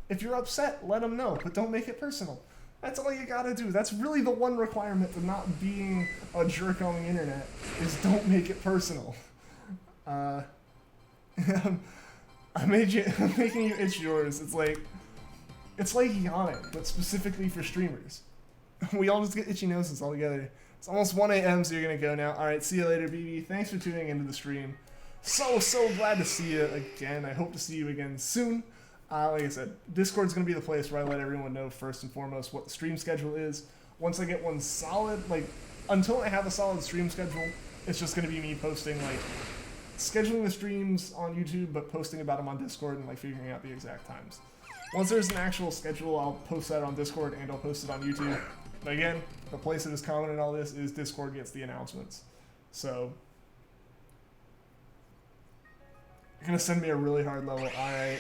S1: If you're upset, let them know, but don't make it personal. That's all you gotta do. That's really the one requirement to not being a jerk on the internet, is don't make it personal. I'm making you itch yours. It's like yawning, but specifically for streamers. We all just get itchy noses all together. It's almost 1 a.m., so you're gonna go now. Alright, see you later, BB. Thanks for tuning into the stream. So glad to see you again. I hope to see you again soon. Like I said, Discord's going to be the place where I let everyone know first and foremost what the stream schedule is. Once I get one solid, like, until I have a solid stream schedule, it's just going to be me posting, like, scheduling the streams on YouTube, but posting about them on Discord and, like, figuring out the exact times. Once there's an actual schedule, I'll post that on Discord and I'll post it on YouTube. But again, the place that is common in all this is Discord gets the announcements. So you're gonna send me a really hard level. Alright.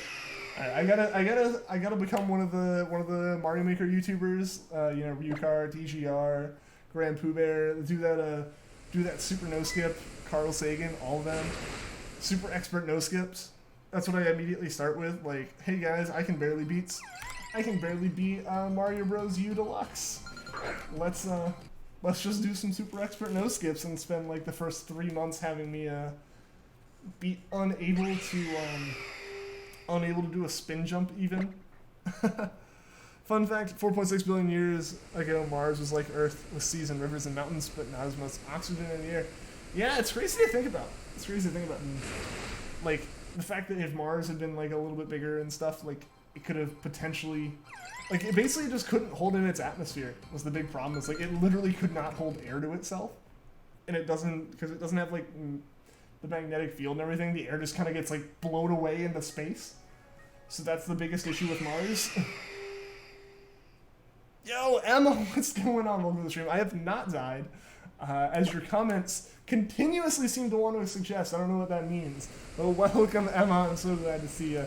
S1: I gotta become one of the Mario Maker YouTubers. You know, Ryukar, DGR, Grand Pooh Bear. Do that super no skip. Carl Sagan, all of them. Super expert no skips. That's what I immediately start with. Like, hey guys, I can barely beat Mario Bros. U Deluxe. Let's just do some super expert no skips and spend like the first 3 months having me be unable to do a spin jump even. Fun fact, 4.6 billion years ago, Mars was like Earth with seas and rivers and mountains, but not as much oxygen in the air. Yeah, it's crazy to think about. It's crazy to think about. Like, the fact that if Mars had been, like, a little bit bigger and stuff, like, it could have potentially... Like, it basically just couldn't hold in its atmosphere, was the big problem. It's like, it literally could not hold air to itself. And it doesn't, because it doesn't have, like, the magnetic field and everything, the air just kind of gets, like, blown away into space. So that's the biggest issue with Mars. Yo, Emma, what's going on? Welcome to the stream. I have not died, as your comments continuously seem to want to suggest. I don't know what that means. But welcome, Emma. I'm so glad to see you.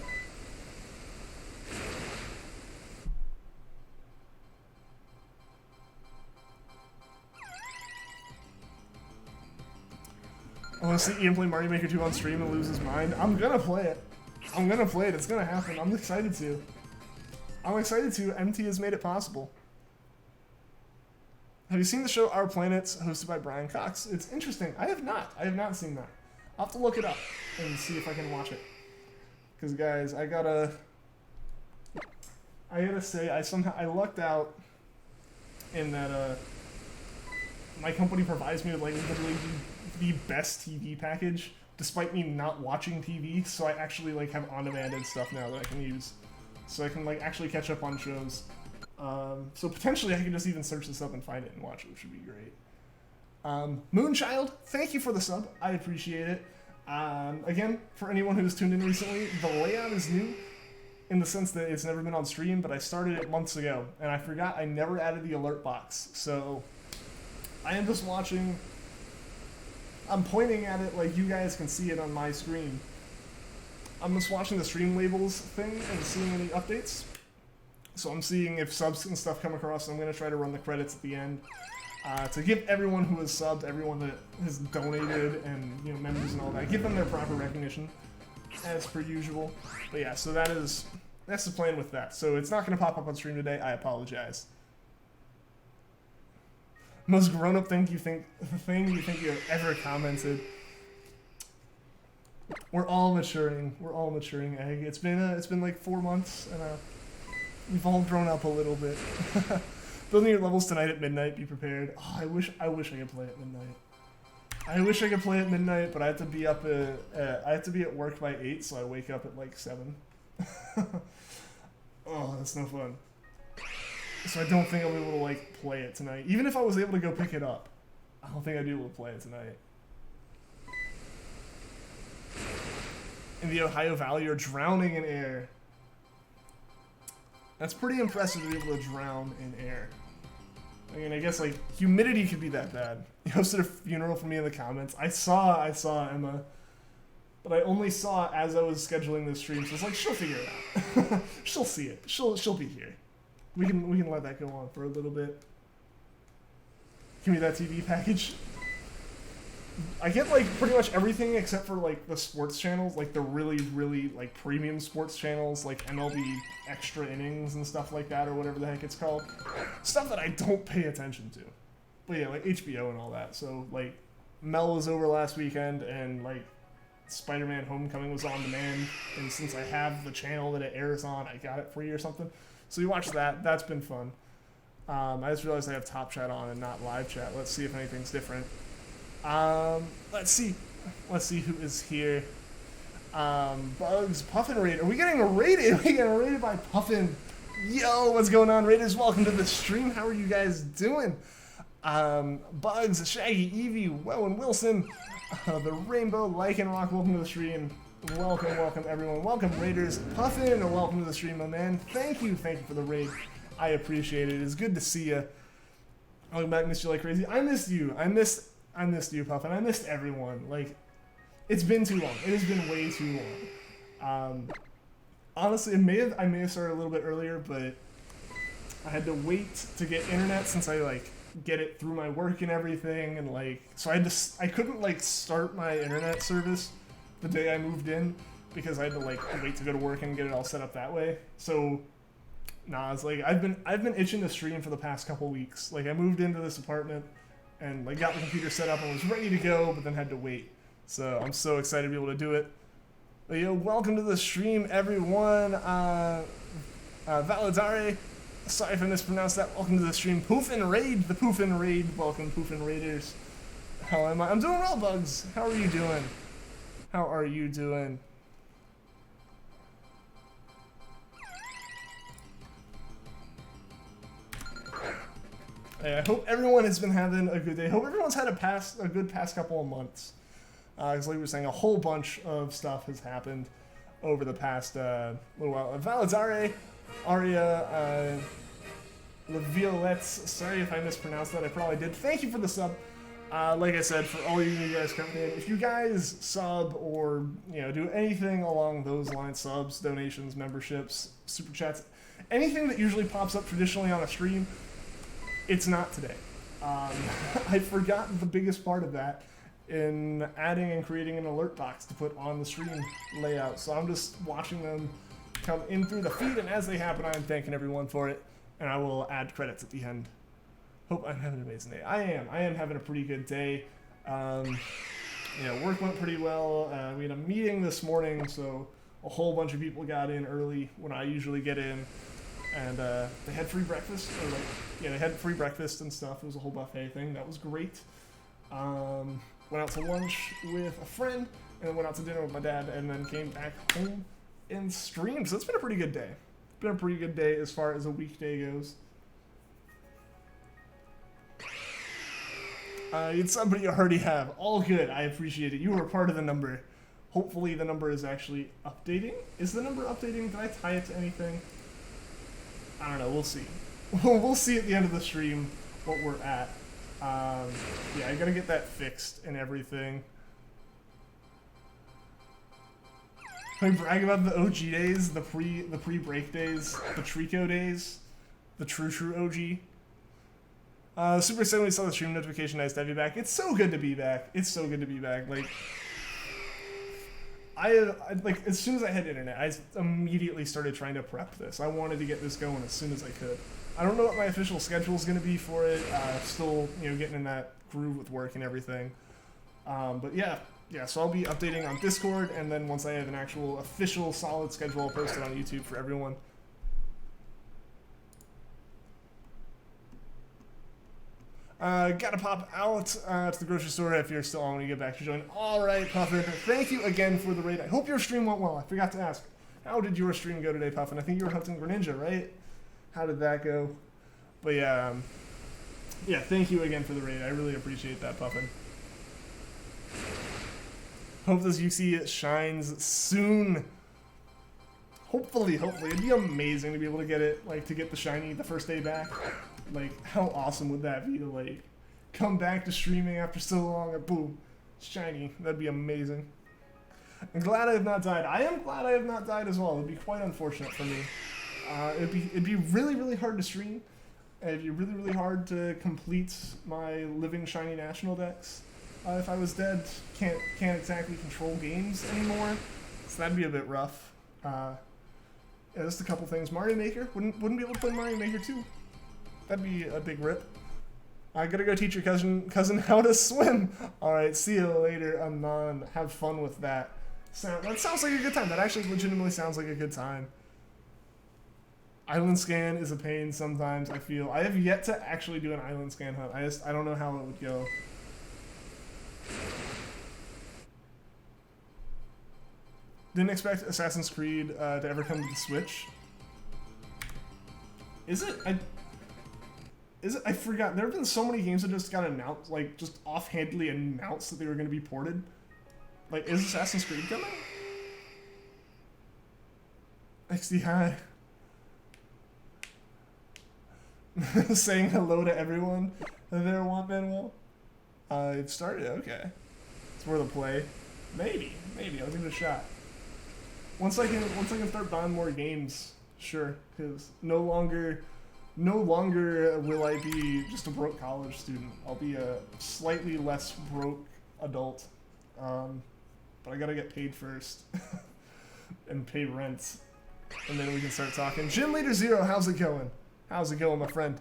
S1: I want to see Ian play Mario Maker 2 on stream and lose his mind. I'm gonna play it. I'm gonna play it. It's gonna happen. I'm excited to. I'm excited to. MT has made it possible. Have you seen the show Our Planets, hosted by Brian Cox? It's interesting. I have not. I have not seen that. I'll have to look it up and see if I can watch it. Because, guys, I gotta say, I lucked out in that, my company provides me with, like, literally the best TV package, despite me not watching TV, so I actually, like, have on-demanded stuff now that I can use. So I can, like, actually catch up on shows. So potentially I can just even search this up and find it and watch it, which would be great. Moonchild, thank you for the sub. I appreciate it. Again, for anyone who's tuned in recently, the layout is new in the sense that it's never been on stream, but I started it months ago, and I forgot I never added the alert box. So I am just watching. I'm pointing at it like you guys can see it on my screen. I'm just watching the stream labels thing and seeing any updates. So I'm seeing if subs and stuff come across, and I'm going to try to run the credits at the end to give everyone who has subbed, everyone that has donated, and, you know, members and all that, give them their proper recognition, as per usual. But yeah, so that's the plan with that. So it's not going to pop up on stream today. I apologize. Most grown-up thing you think you have ever commented. We're all maturing. We're all maturing, Egg. It's been like 4 months, and we've all grown up a little bit. Building your levels tonight at midnight. Be prepared. Oh, I wish I could play at midnight. I wish I could play at midnight, but I have to be up at work by 8, so I wake up at like 7. Oh, that's no fun. So I don't think I'll be able to like play it tonight. Even if I was able to go pick it up, I don't think I'd be able to play it tonight. In the Ohio Valley, you're drowning in air. That's pretty impressive to be able to drown in air. I mean, I guess, like, humidity could be that bad. You hosted a funeral for me in the comments. I saw Emma, but I only saw it as I was scheduling this stream, so it's like, she'll figure it out. She'll see it. She'll be here. We can let that go on for a little bit. Give me that TV package. I get, like, pretty much everything except for, like, the sports channels, like, the really, really, like, premium sports channels, like MLB Extra Innings and stuff like that, or whatever the heck it's called. Stuff that I don't pay attention to. But yeah, like, HBO and all that. So, like, Mel was over last weekend, and, like, Spider-Man Homecoming was on demand, and since I have the channel that it airs on, I got it free or something. So we watched that. That's been fun. I just realized I have Top Chat on and not Live Chat. Let's see if anything's different. Let's see who is here. Bugs, Puffin Raid. Are we getting raided? Are we getting raided by Puffin? Yo, what's going on, Raiders? Welcome to the stream. How are you guys doing? Bugs, Shaggy, Eevee, Welwyn Wilson, the Rainbow, Lycanroc, welcome to the stream. Welcome everyone. Welcome, Raiders. Puffin, welcome to the stream, my man. Thank you for the raid. I appreciate it. It's good to see you. Welcome back, missed you like crazy. I missed you. I missed you, Puffin. I missed everyone. Like, it's been too long. It has been way too long. Honestly, I may have started a little bit earlier, but I had to wait to get internet since I, like, get it through my work and everything, and, like, so I couldn't, like, start my internet service the day I moved in because I had to, like, wait to go to work and get it all set up that way. So, nah, it's like, I've been itching to stream for the past couple weeks. Like, I moved into this apartment and, like, got the computer set up and was ready to go, but then had to wait. So I'm so excited to be able to do it. But, yo, welcome to the stream, everyone. Validare, sorry if I mispronounced that. Welcome to the stream. Poofin Raid, the Poofin Raid. Welcome, Poofin Raiders. How am I? I'm doing well, Bugs. How are you doing? How are you doing? Hey, I hope everyone has been having a good day. Hope everyone's had a good past couple of months. Because like we were saying, a whole bunch of stuff has happened over the past little while. Valazare, Aria, the Violettes, sorry if I mispronounced that, I probably did. Thank you for the sub. Like I said, for all you guys coming in, if you guys sub or do anything along those lines, subs, donations, memberships, super chats, anything that usually pops up traditionally on a stream, it's not today. I forgot the biggest part of that in adding and creating an alert box to put on the stream layout. So I'm just watching them come in through the feed, and as they happen, I'm thanking everyone for it, and I will add credits at the end. Hope I'm having an amazing day. I am having a pretty good day. Work went pretty well. We had a meeting this morning, so a whole bunch of people got in early when I usually get in. And they had free breakfast, they had free breakfast and stuff. It was a whole buffet thing. That was great. Went out to lunch with a friend, and then went out to dinner with my dad, and then came back home and streamed. So it's been a pretty good day. It's been a pretty good day as far as a weekday goes. It's somebody you already have. All good. I appreciate it. You were part of the number. Hopefully the number is actually updating. Is the number updating? Did I tie it to anything? I don't know, we'll see. We'll see at the end of the stream what we're at. Yeah, I gotta get that fixed and everything. Can I brag about the OG days, the pre-break days, the Treecko days, the true OG? Super excited when we saw the stream notification. Nice to have you back. It's so good to be back. It's so good to be back. Like, I as soon as I had internet, I immediately started trying to prep this. I wanted to get this going as soon as I could. I don't know what my official schedule is going to be for it. Still, getting in that groove with work and everything. But yeah. So I'll be updating on Discord, and then once I have an actual official solid schedule, I'll post it on YouTube for everyone. Gotta pop out to the grocery store if you're still on when you get back to join. Alright, Puffin, thank you again for the raid. I hope your stream went well. I forgot to ask. How did your stream go today, Puffin? I think you were hunting Greninja, right? How did that go? But yeah, thank you again for the raid. I really appreciate that, Puffin. Hope this Uxie shines soon. Hopefully. It'd be amazing to be able to get it, to get the shiny the first day back. How awesome would that be to, come back to streaming after so long and boom, shiny. That'd be amazing. I'm glad I have not died. I am glad I have not died as well. It'd be quite unfortunate for me. It'd be really, really hard to stream. It'd be really, really hard to complete my living shiny national decks. If I was dead, can't exactly control games anymore, so that'd be a bit rough. Yeah, just a couple things. Mario Maker, wouldn't be able to play Mario Maker too. That'd be a big rip. I gotta go teach your cousin how to swim. All right, see you later, Anon. Have fun with that. That sounds like a good time. That actually legitimately sounds like a good time. Island scan is a pain sometimes. I feel I have yet to actually do an island scan hunt. I don't know how it would go. Didn't expect Assassin's Creed to ever come to the Switch. Is it? I forgot. There have been so many games that just got announced, just offhandedly announced that they were going to be ported. Is Assassin's Creed coming? XD hi. Saying hello to everyone there, want Manuel. It started, okay. It's worth a play. Maybe. I'll give it a shot. Once I can start buying more games, sure. Because no longer will I be just a broke college student. I'll be a slightly less broke adult. But I gotta get paid first. And pay rent. And then we can start talking. Gym Leader Zero, how's it going? How's it going, my friend?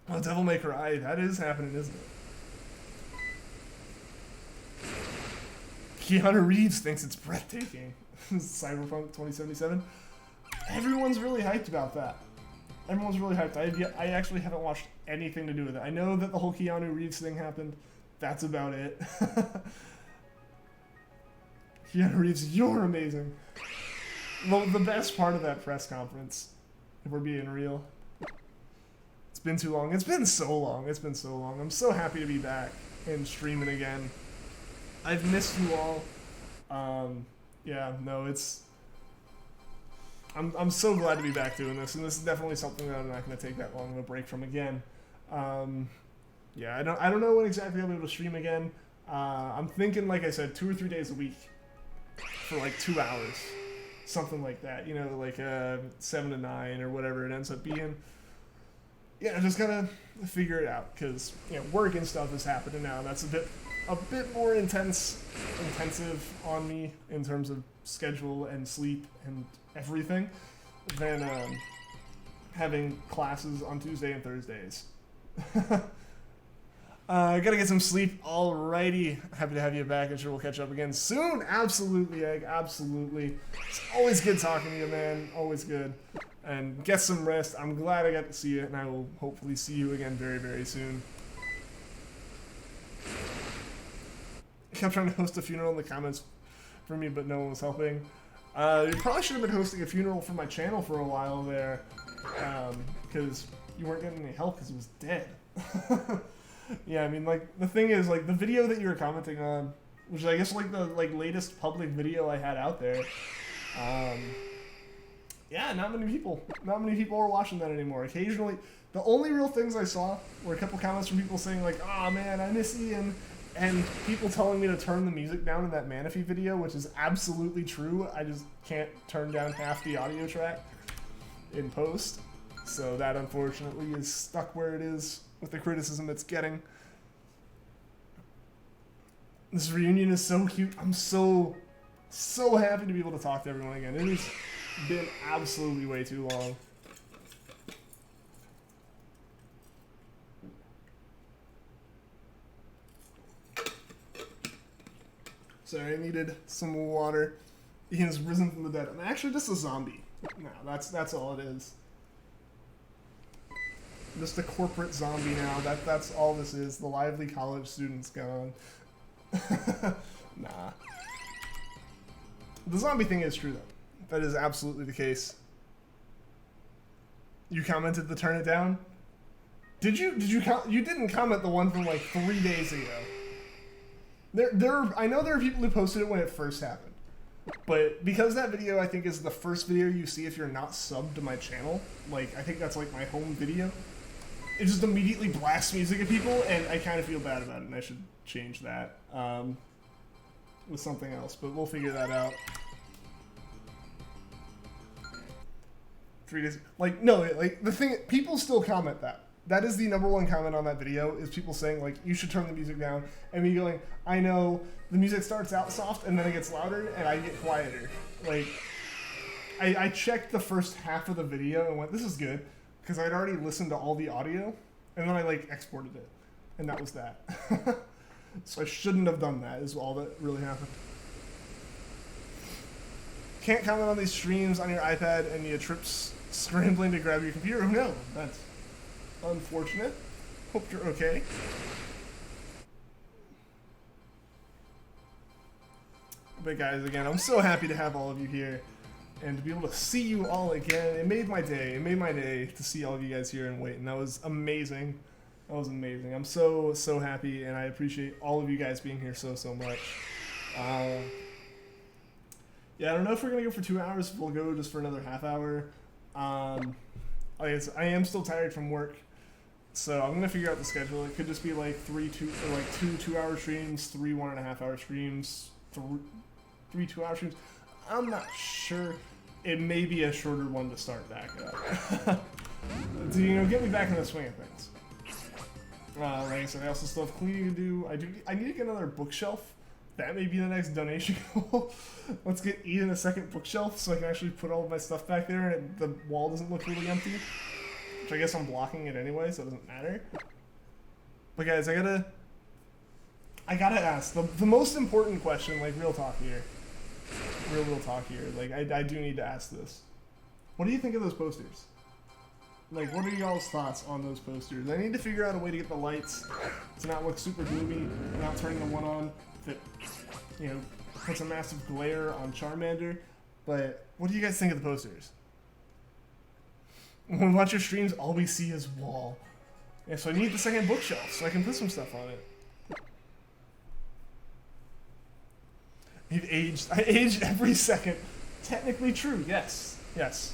S1: Oh, Devil May Cry, that is happening, isn't it? Keanu Reeves thinks it's breathtaking. Cyberpunk 2077. Everyone's really hyped about that. Everyone's really hyped. I actually haven't watched anything to do with it. I know that the whole Keanu Reeves thing happened. That's about it. Keanu Reeves, you're amazing. Well, the best part of that press conference, if we're being real, it's been too long. It's been so long. It's been so long. I'm so happy to be back and streaming again. I've missed you all. Yeah, no, it's... I'm so glad to be back doing this, and this is definitely something that I'm not going to take that long of a break from again. Yeah, I don't know when exactly I'll be able to stream again. I'm thinking, like I said, 2 or 3 days a week for like 2 hours, something like that. You know, like 7 to 9 or whatever it ends up being. Yeah, I just gotta figure it out because you know work and stuff is happening now. That's a bit more intensive on me in terms of schedule and sleep and everything than having classes on Tuesday and Thursdays. Gotta get some sleep. Alrighty, happy to have you back. I'm sure we'll catch up again soon. Absolutely, Egg. Absolutely. It's always good talking to you, man. Always good. And get some rest. I'm glad I got to see you, and I will hopefully see you again very, very soon. I kept trying to host a funeral in the comments for me, but no one was helping. You probably should have been hosting a funeral for my channel for a while there, because you weren't getting any help because it was dead. Yeah, I mean, like, the thing is, like, the video that you were commenting on, which is, I guess, like, the, like, latest public video I had out there, yeah, not many people are watching that anymore. Occasionally, the only real things I saw were a couple comments from people saying, like, oh, man, I miss Ian, and people telling me to turn the music down in that Manaphy video, which is absolutely true. I just can't turn down half the audio track in post, so that, unfortunately, is stuck where it is with the criticism it's getting. This reunion is so cute. I'm so happy to be able to talk to everyone again. It has been absolutely way too long. Sorry, I needed some water. Ian's risen from the dead. I'm actually just a zombie. No, that's all it is. Just a corporate zombie now. That's all this is. The lively college student's gone. Nah. The zombie thing is true though. That is absolutely the case. You commented the turn it down? Did you you didn't comment the one from like 3 days ago. I know there are people who posted it when it first happened. But because that video I think is the first video you see if you're not subbed to my channel, like I think that's like my home video. It just immediately blasts music at people, and I kind of feel bad about it, and I should change that with something else, but we'll figure that out. 3 days, like, no, like, the thing, people still comment that. That is the #1 comment on that video, is people saying, like, you should turn the music down, and me going, I know, the music starts out soft, and then it gets louder, and I get quieter. Like, I checked the first half of the video and went, this is good. Because I'd already listened to all the audio, and then I, like, exported it. And that was that. So I shouldn't have done that, is all that really happened. Can't comment on these streams on your iPad, and you trips scrambling to grab your computer? Oh, no. That's unfortunate. Hope you're okay. But guys, again, I'm so happy to have all of you here. And to be able to see you all again, it made my day. It made my day to see all of you guys here and wait, and that was amazing. That was amazing. I'm so happy, and I appreciate all of you guys being here so much. Yeah, I don't know if we're gonna go for 2 hours. If we'll go just for another half hour. I am still tired from work, so I'm gonna figure out the schedule. It could just be like two 2-hour streams, 3 1.5-hour streams, 3 2-hour streams. I'm not sure. It may be a shorter one to start back up. To, you know, get me back in the swing of things. Like I said, I also still have cleaning to do. I need to get another bookshelf. That may be the next donation goal. Let's get Ian a second bookshelf so I can actually put all of my stuff back there and the wall doesn't look really empty. Which I guess I'm blocking it anyway, so it doesn't matter. But guys, I gotta ask the most important question, like real talk here. Real talk here. Like, I do need to ask this. What do you think of those posters? Like, what are y'all's thoughts on those posters? I need to figure out a way to get the lights to not look super gloomy, not turning the one on that, you know, puts a massive glare on Charmander. But what do you guys think of the posters? When we watch your streams, all we see is wall. Yeah, so I need the second bookshelf so I can put some stuff on it. You've aged. I aged every second. Technically true, yes. Yes.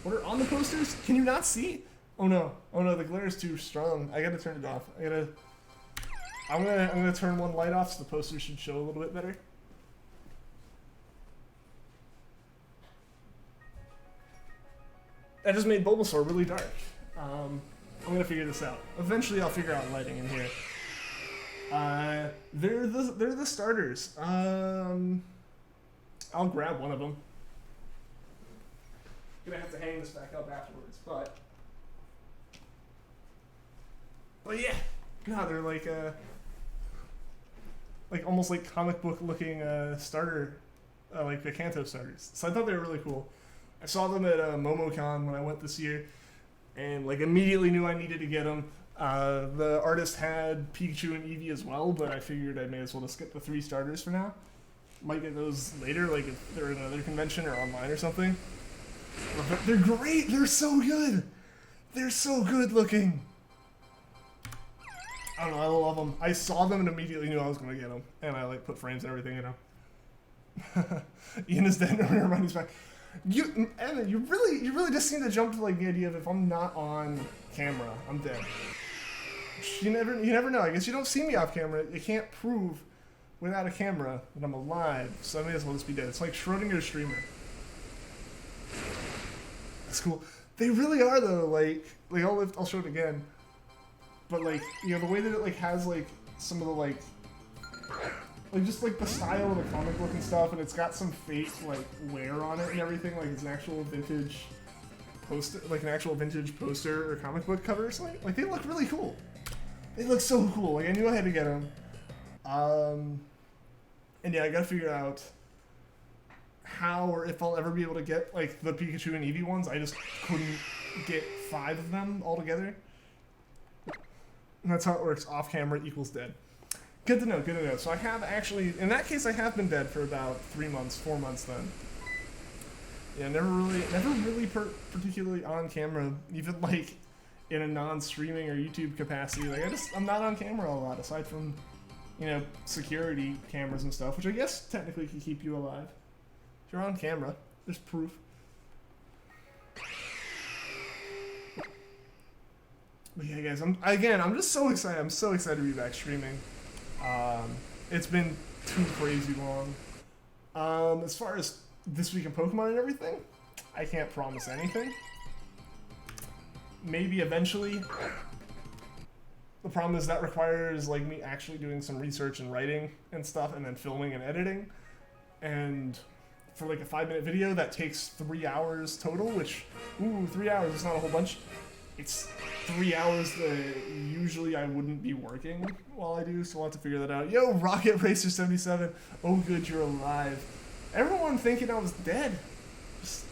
S1: What are on the posters? Can you not see? Oh no, the glare is too strong. I gotta turn it off. I'm gonna turn one light off so the poster should show a little bit better. I just made Bulbasaur really dark. I'm gonna figure this out. Eventually I'll figure out lighting in here. They're the starters. I'll grab one of them. Gonna have to hang this back up afterwards, but yeah. No, they're like almost like comic book looking starter, like the Kanto starters. So I thought they were really cool. I saw them at MomoCon when I went this year, and like immediately knew I needed to get them. The artist had Pikachu and Eevee as well, but I figured I may as well just get the 3 starters for now. Might get those later, like if they're at another convention or online or something. But they're great! They're so good! They're so good looking! I don't know, I love them. I saw them and immediately knew I was going to get them. And I like put frames and everything, you know. Ian is dead, no money's back. Evan, you really just seem to jump to like the idea of if I'm not on camera, I'm dead. You never know. I guess you don't see me off camera. You can't prove without a camera that I'm alive, so I may as well just be dead. It's like Schrodinger's streamer. That's cool. They really are though. Like I'll show it again. But like, you know, the way that it like has like some of the like just like the style of the comic book and stuff, and it's got some fake like wear on it and everything, like it's an actual vintage poster, like an actual vintage poster or comic book cover. So like they look really cool. They look so cool. Like I knew I had to get them. And yeah, I gotta figure out how or if I'll ever be able to get like the Pikachu and Eevee ones. I just couldn't get 5 of them all together. And that's how it works. Off camera equals dead. Good to know, good to know. So I have actually, in that case, I have been dead for about 3 months, 4 months then. Yeah, never really particularly on camera, even like in a non-streaming or YouTube capacity. Like I'm not on camera a lot, aside from, you know, security cameras and stuff, which I guess technically can keep you alive. If you're on camera, there's proof. But yeah, guys, I'm just so excited. I'm so excited to be back streaming. It's been too crazy long. As far as this week in Pokemon and everything, I can't promise anything. Maybe eventually. The problem is that requires like me actually doing some research and writing and stuff, and then filming and editing. And for like a 5-minute video, that takes 3 hours total, which, 3 hours is not a whole bunch. It's 3 hours that usually I wouldn't be working while I do, so I'll have to figure that out. Yo, Rocket Racer 77. Oh, good, you're alive. Everyone thinking I was dead. Just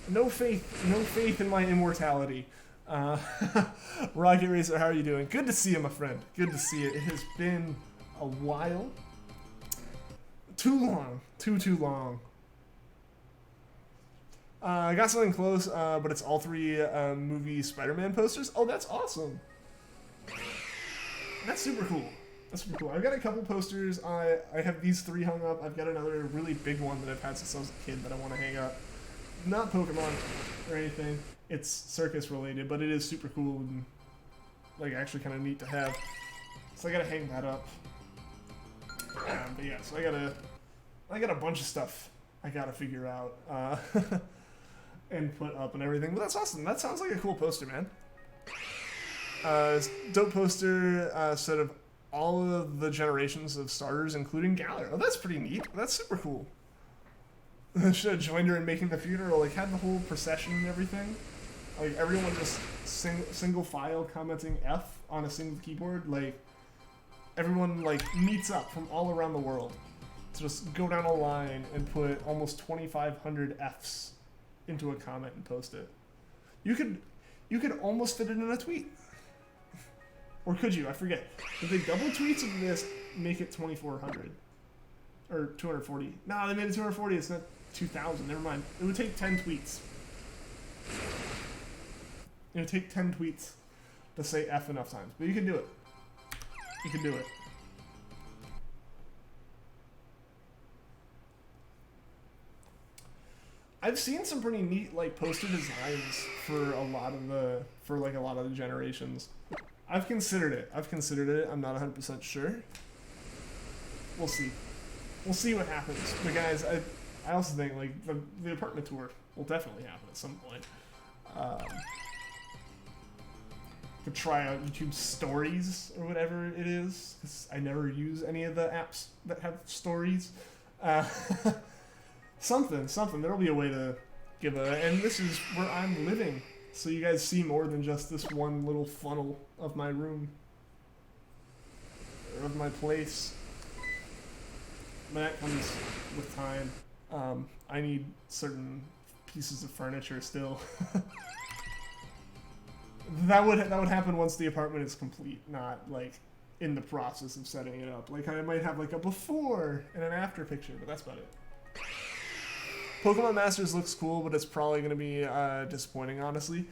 S1: no faith in my immortality. Rocket Racer, how are you doing? Good to see you, my friend. Good to see you. It has been a while. Too long. Too long. I got something close, but it's all 3 movie Spider-Man posters. Oh, that's awesome. That's super cool. That's super cool. I've got a couple posters. I have these 3 hung up. I've got another really big one that I've had since I was a kid that I want to hang up. Not Pokemon or anything. It's circus related, but it is super cool and like actually kind of neat to have. So I gotta hang that up. But yeah, so I got a bunch of stuff I gotta figure out and put up and everything. But that's awesome. That sounds like a cool poster, man. Dope poster set of all of the generations of starters, including Galar. Oh, that's pretty neat. That's super cool. Should have joined her in making the funeral. Like, had the whole procession and everything. Like, everyone just single file commenting F on a single keyboard. Like, everyone, like, meets up from all around the world to just go down a line and put almost 2,500 Fs into a comment and post it. You could almost fit it in a tweet. Or could you? I forget. If they double tweets of this, make it 2,400. Or 240. No, they made it 240. It's not 2,000. Never mind. It would take 10 tweets. It would take 10 tweets to say F enough times. But you can do it. You can do it. I've seen some pretty neat like poster designs for a lot of the generations. I've considered it. I'm not 100% sure. We'll see. We'll see what happens. But guys, I also think like the apartment tour will definitely happen at some point. To try out YouTube stories or whatever it is, because I never use any of the apps that have stories. Something. There'll be a way to give and this is where I'm living, so you guys see more than just this one little funnel of my room, or of my place. But that comes with time. I need certain pieces of furniture still. That would happen once the apartment is complete, not like in the process of setting it up. Like I might have like a before and an after picture, but that's about it. Pokemon Masters looks cool, but it's probably going to be disappointing, honestly.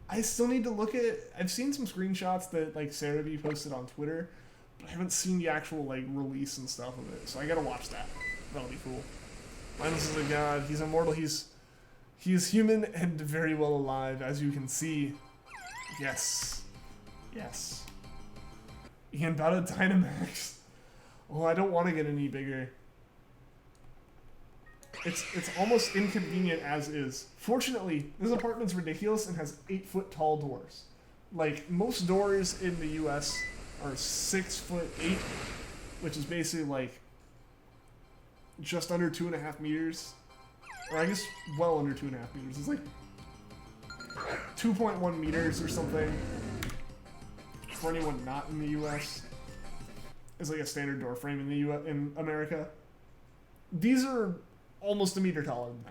S1: I still need to look at... I've seen some screenshots that like Sarah B posted on Twitter, but I haven't seen the actual like release and stuff of it, so I gotta watch that. That'll be cool. Linus is a god. He's immortal. He is human and very well alive, as you can see. Yes. Yes. Ian got a Dynamax. Oh, I don't want to get any bigger. It's almost inconvenient as is. Fortunately, this apartment's ridiculous and has 8-foot tall doors. Like, most doors in the US are 6'8", which is basically like just under 2.5 meters. Or I guess well under 2.5 meters. It's like 2.1 meters or something. For anyone not in the US, is like a standard door frame in the in America. These are almost a meter taller than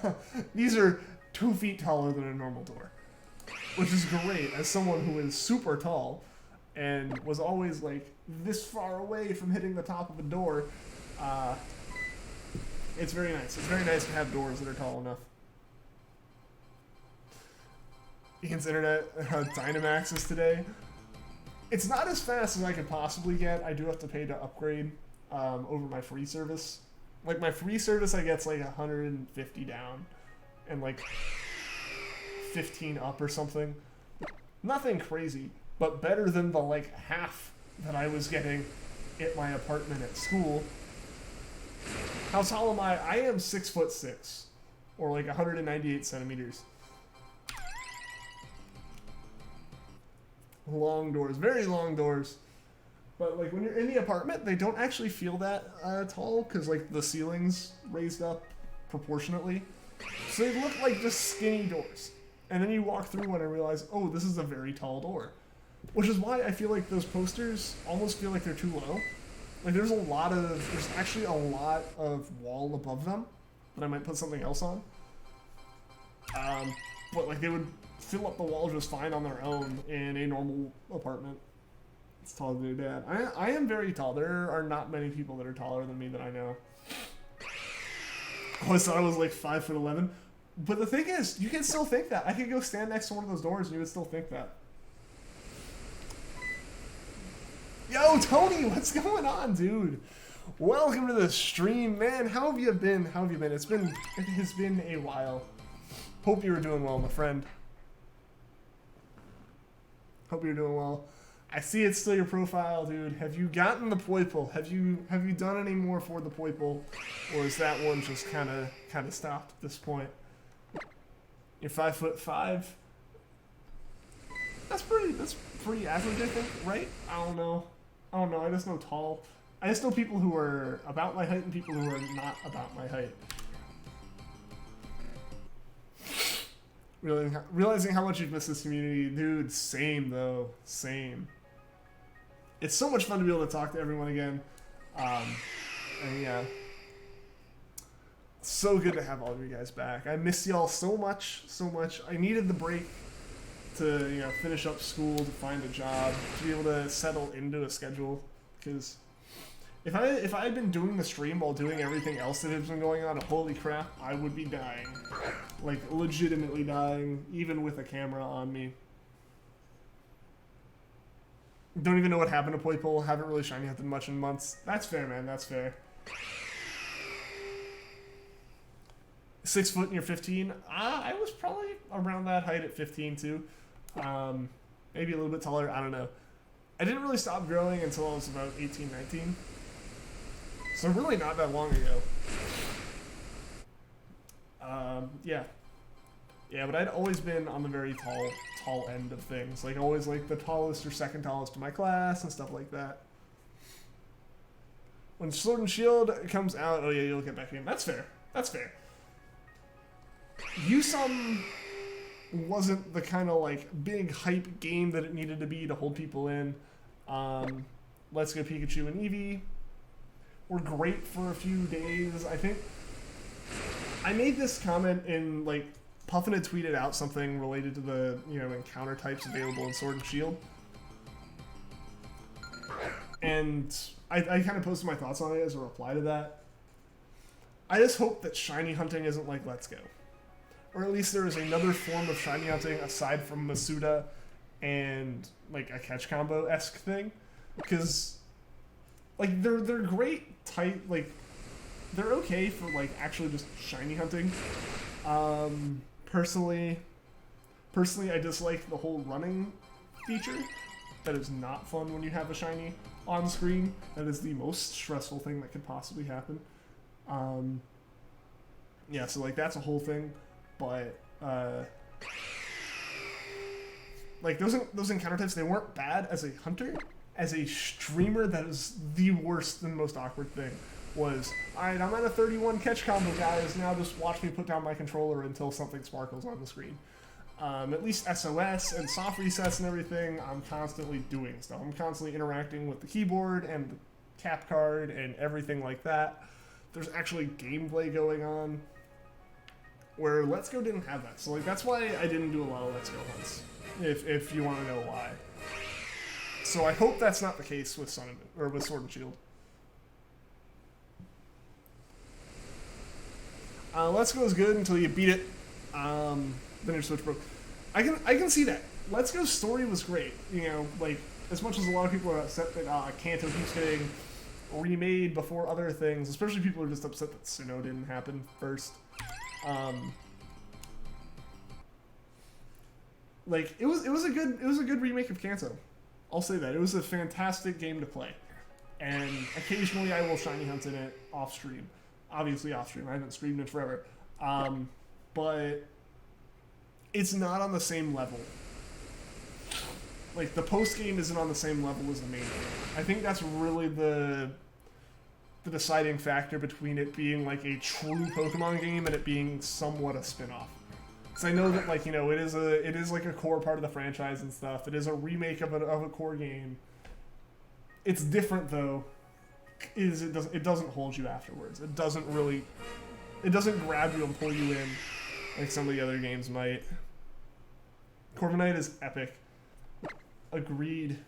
S1: that. These are 2 feet taller than a normal door, which is great as someone who is super tall and was always like this far away from hitting the top of a door. It's very nice. It's very nice to have doors that are tall enough. Ian's internet Dynamaxes today. It's not as fast as I could possibly get. I do have to pay to upgrade over my free service. Like my free service, I get like 150 down and like 15 up or something. Nothing crazy, but better than the like half that I was getting at my apartment at school. How tall am I? I am 6'6", or like 198 centimeters. Long doors, very long doors. But like when you're in the apartment, they don't actually feel that tall because like the ceiling's raised up proportionately. So they look like just skinny doors. And then you walk through one and realize, oh, this is a very tall door. Which is why I feel like those posters almost feel like they're too low. Like there's actually a lot of wall above them that I might put something else on. But like they would fill up the wall just fine on their own in a normal apartment. It's taller than your dad. I am very tall. There are not many people that are taller than me that I know. I always thought I was like 5'11". But the thing is, you can still think that. I could go stand next to one of those doors and you would still think that. Yo, Tony, what's going on, dude? Welcome to the stream, man. How have you been? How have you been? It has been a while. Hope you were doing well, my friend. Hope you're doing well. I see it's still your profile, dude. Have you gotten the Poipole? Have you done any more for the Poipole, or is that one just kind of stopped at this point? You're 5'5". That's pretty average, I think, right? I don't know. I just know tall. I just know people who are about my height and people who are not about my height. Realizing how much you've missed this community, dude. Same though, same. It's so much fun to be able to talk to everyone again. And yeah, so good to have all of you guys back. I miss y'all so much. I needed the break to finish up school, to find a job, to be able to settle into a schedule, because If I had been doing the stream while doing everything else that has been going on, holy crap, I would be dying. Like, legitimately dying, even with a camera on me. Don't even know what happened to Poipole, haven't really shiny hunted much in months. That's fair, man, that's fair. 6 foot and you're 15? I was probably around that height at 15 too. Maybe a little bit taller, I don't know. I didn't really stop growing until I was about 18, 19. So really not that long ago. Yeah. Yeah, but I'd always been on the very tall end of things. Like always like the tallest or second tallest in my class and stuff like that. When Sword and Shield comes out, oh yeah, you'll get back in. That's fair. That's fair. Usum wasn't the kind of like big hype game that it needed to be to hold people in. Let's Go Pikachu and Eevee were great for a few days. I think I made this comment in like Puffin had tweeted out something related to the encounter types available in Sword and Shield, and I kind of posted my thoughts on it as a reply to that. I just hope that shiny hunting isn't like Let's Go. Or at least there is another form of shiny hunting aside from Masuda and like a catch combo-esque thing. Because like they're great type, like they're okay for like actually just shiny hunting. Personally I dislike the whole running feature. That is not fun when you have a shiny on screen. That is the most stressful thing that could possibly happen. Yeah, so like that's a whole thing. But like those encounter types, they weren't bad as a hunter. As a streamer, that is the worst and most awkward thing. Was, alright, I'm at a 31 catch combo, guys. Now just watch me put down my controller until something sparkles on the screen. At least SOS and soft resets and everything, I'm constantly doing stuff. I'm constantly interacting with the keyboard and the cap card and everything like that. There's actually gameplay going on. Where Let's Go didn't have that. So like that's why I didn't do a lot of Let's Go hunts. If you want to know why. So I hope that's not the case with Sword and Shield. Let's Go is good until you beat it. Then your Switch broke. I can see that. Let's Go's story was great. Like as much as a lot of people are upset that Kanto keeps getting remade before other things, especially people are just upset that Sinnoh didn't happen first. Like it was a good remake of Kanto. I'll say that. It was a fantastic game to play. And occasionally I will shiny hunt in it off stream. Obviously off stream. I haven't streamed it forever. But it's not on the same level. Like the post game isn't on the same level as the main game. I think that's really the deciding factor between it being like a true Pokemon game and it being somewhat a spin-off. Because I know that like it is like a core part of the franchise and stuff. It is a remake of a core game. It's different though. It doesn't hold you afterwards. It doesn't grab you and pull you in like some of the other games might. Corviknight is epic. Agreed.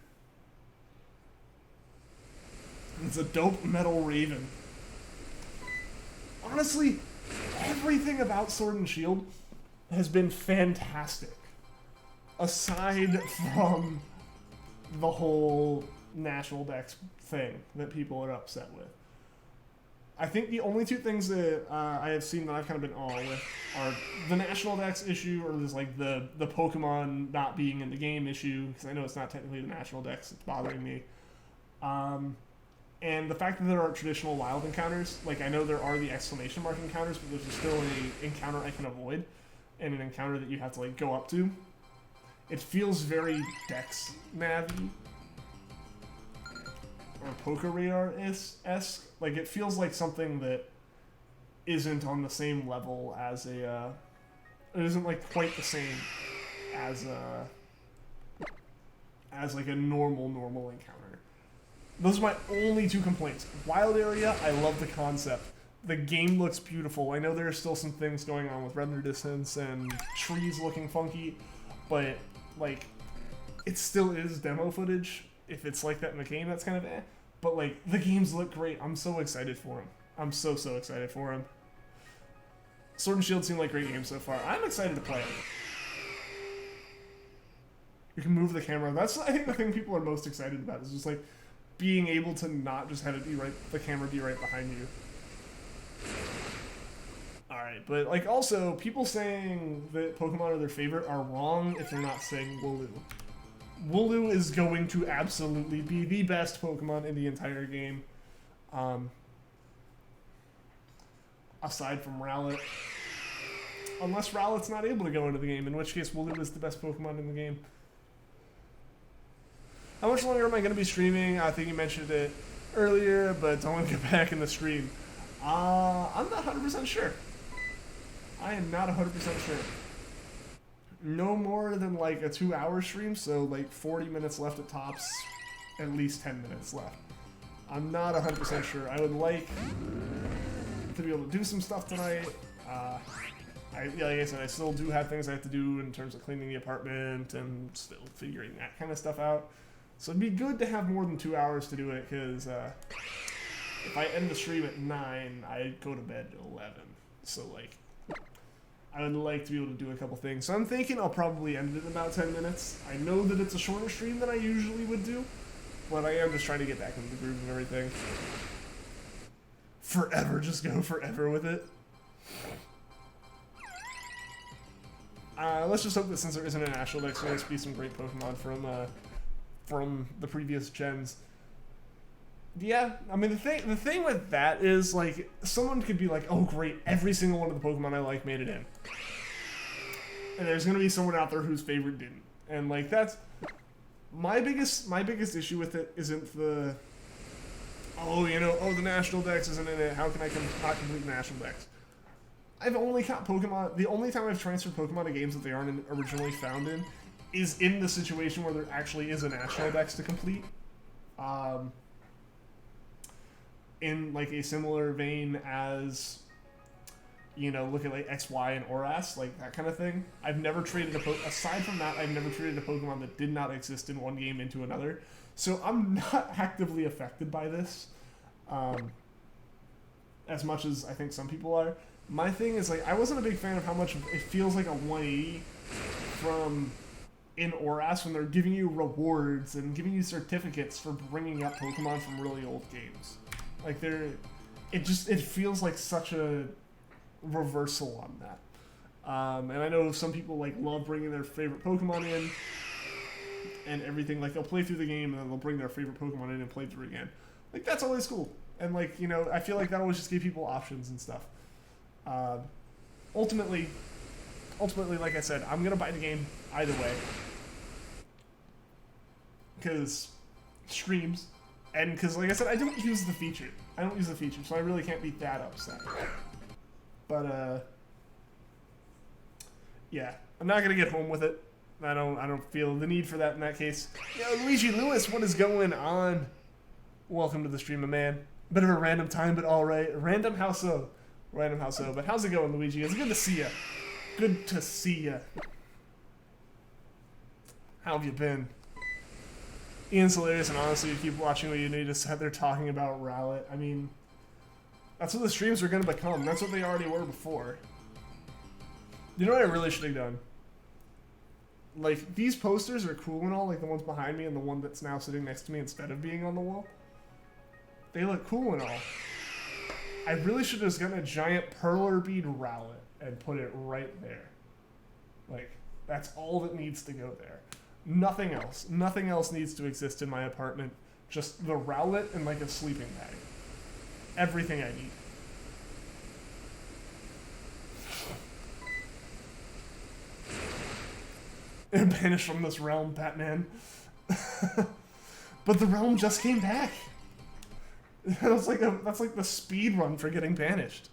S1: It's a dope metal raven. Honestly, everything about Sword and Shield has been fantastic. Aside from the whole National Dex thing that people are upset with. I think the only two things that I have seen that I've kind of been all with are the National Dex issue, or there's like the Pokemon not being in the game issue, because I know it's not technically the National Dex, it's bothering me. And the fact that there aren't traditional wild encounters, like I know there are the exclamation mark encounters, but there's still an encounter I can avoid, and an encounter that you have to like go up to. It feels very Dex Navi or Poké Radar-esque. Like it feels like something that isn't on the same level as it isn't like quite the same as like a normal encounter. Those are my only two complaints. Wild area, I love the concept. The game looks beautiful. I know there are still some things going on with render distance and trees looking funky, but like it still is demo footage. If it's like that in the game, that's kind of eh. But like the games look great. I'm so excited for them. I'm so excited for them. Sword and Shield seem like great games so far. I'm excited to play them. You can move the camera. That's, I think, the thing people are most excited about is just like being able to not just have it be right, the camera be right behind you. Alright, but like also, people saying that Pokemon are their favorite are wrong if they're not saying Wooloo. Wooloo is going to absolutely be the best Pokemon in the entire game. Aside from Rowlet. Unless Rowlet's not able to go into the game, in which case Wooloo is the best Pokemon in the game. How much longer am I going to be streaming? I think you mentioned it earlier, but don't want to get back in the stream. I'm not 100% sure. I am not 100% sure. No more than like a 2-hour stream, so like 40 minutes left at tops, at least 10 minutes left. I'm not 100% sure. I would like to be able to do some stuff tonight. Like I said, I still do have things I have to do in terms of cleaning the apartment and still figuring that kind of stuff out. So it'd be good to have more than 2 hours to do it, because if I end the stream at 9, I go to bed at 11. So like, I would like to be able to do a couple things. So I'm thinking I'll probably end it in about 10 minutes. I know that it's a shorter stream than I usually would do, but I am just trying to get back into the groove of everything. Forever, just go forever with it. Let's just hope that since there isn't a national deck, there's going to be some great Pokemon from the previous gens. Yeah, I mean, the thing with that is, like, someone could be like, oh great, every single one of the Pokemon I like made it in. And there's gonna be someone out there whose favorite didn't. And like, that's my biggest issue with it isn't the the national dex isn't in it, how can I not complete the national dex? I've only caught Pokemon, the only time I've transferred Pokemon to games that they aren't originally found in is in the situation where there actually is a national dex to complete. In like a similar vein as, look at like XY and Oras, like that kind of thing. I've never traded aside from that, I've never traded a Pokemon that did not exist in one game into another. So I'm not actively affected by this, as much as I think some people are. My thing is, like, I wasn't a big fan of how much it feels like a 180 from in Oras when they're giving you rewards and giving you certificates for bringing up Pokemon from really old games. Like, it feels like such a reversal on that. And I know some people, like, love bringing their favorite Pokemon in and everything. Like, they'll play through the game and then they'll bring their favorite Pokemon in and play through again. Like, that's always cool. And, like, I feel like that always just gives people options and stuff. Ultimately, like I said, I'm going to buy the game either way. Because streams. And because, like I said, I don't use the feature. So I really can't be that upset. But, yeah. I'm not going to get home with it. I don't feel the need for that in that case. Yo, Luigi Lewis, what is going on? Welcome to the stream, my man. Bit of a random time, but alright. Random how so? Random how so. But how's it going, Luigi? It's good to see ya. Good to see ya. How have you been? Ian's hilarious, and honestly, you keep watching what you need to sit there talking about Rowlet. I mean, that's what the streams are going to become. That's what they already were before. You know what I really should have done? Like, these posters are cool and all, like the ones behind me and the one that's now sitting next to me instead of being on the wall. They look cool and all. I really should have just gotten a giant perler bead Rowlet and put it right there. Like, that's all that needs to go there. Nothing else. Nothing else needs to exist in my apartment. Just the Rowlet and like a sleeping bag. Everything I need. Banished from this realm, Batman. But the realm just came back. That's like the speed run for getting banished.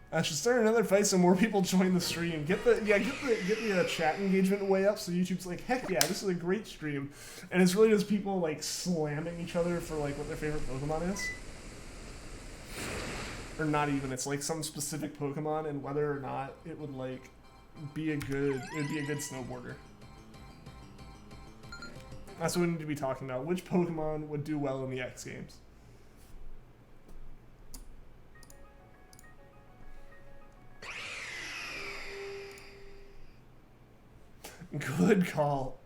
S1: I should start another fight so more people join the stream. Get the chat engagement way up so YouTube's like, heck yeah, this is a great stream. And it's really just people like slamming each other for like what their favorite Pokemon is. Or not even, it's like some specific Pokemon and whether or not it would like be a good snowboarder. That's what we need to be talking about. Which Pokemon would do well in the X Games? Good call.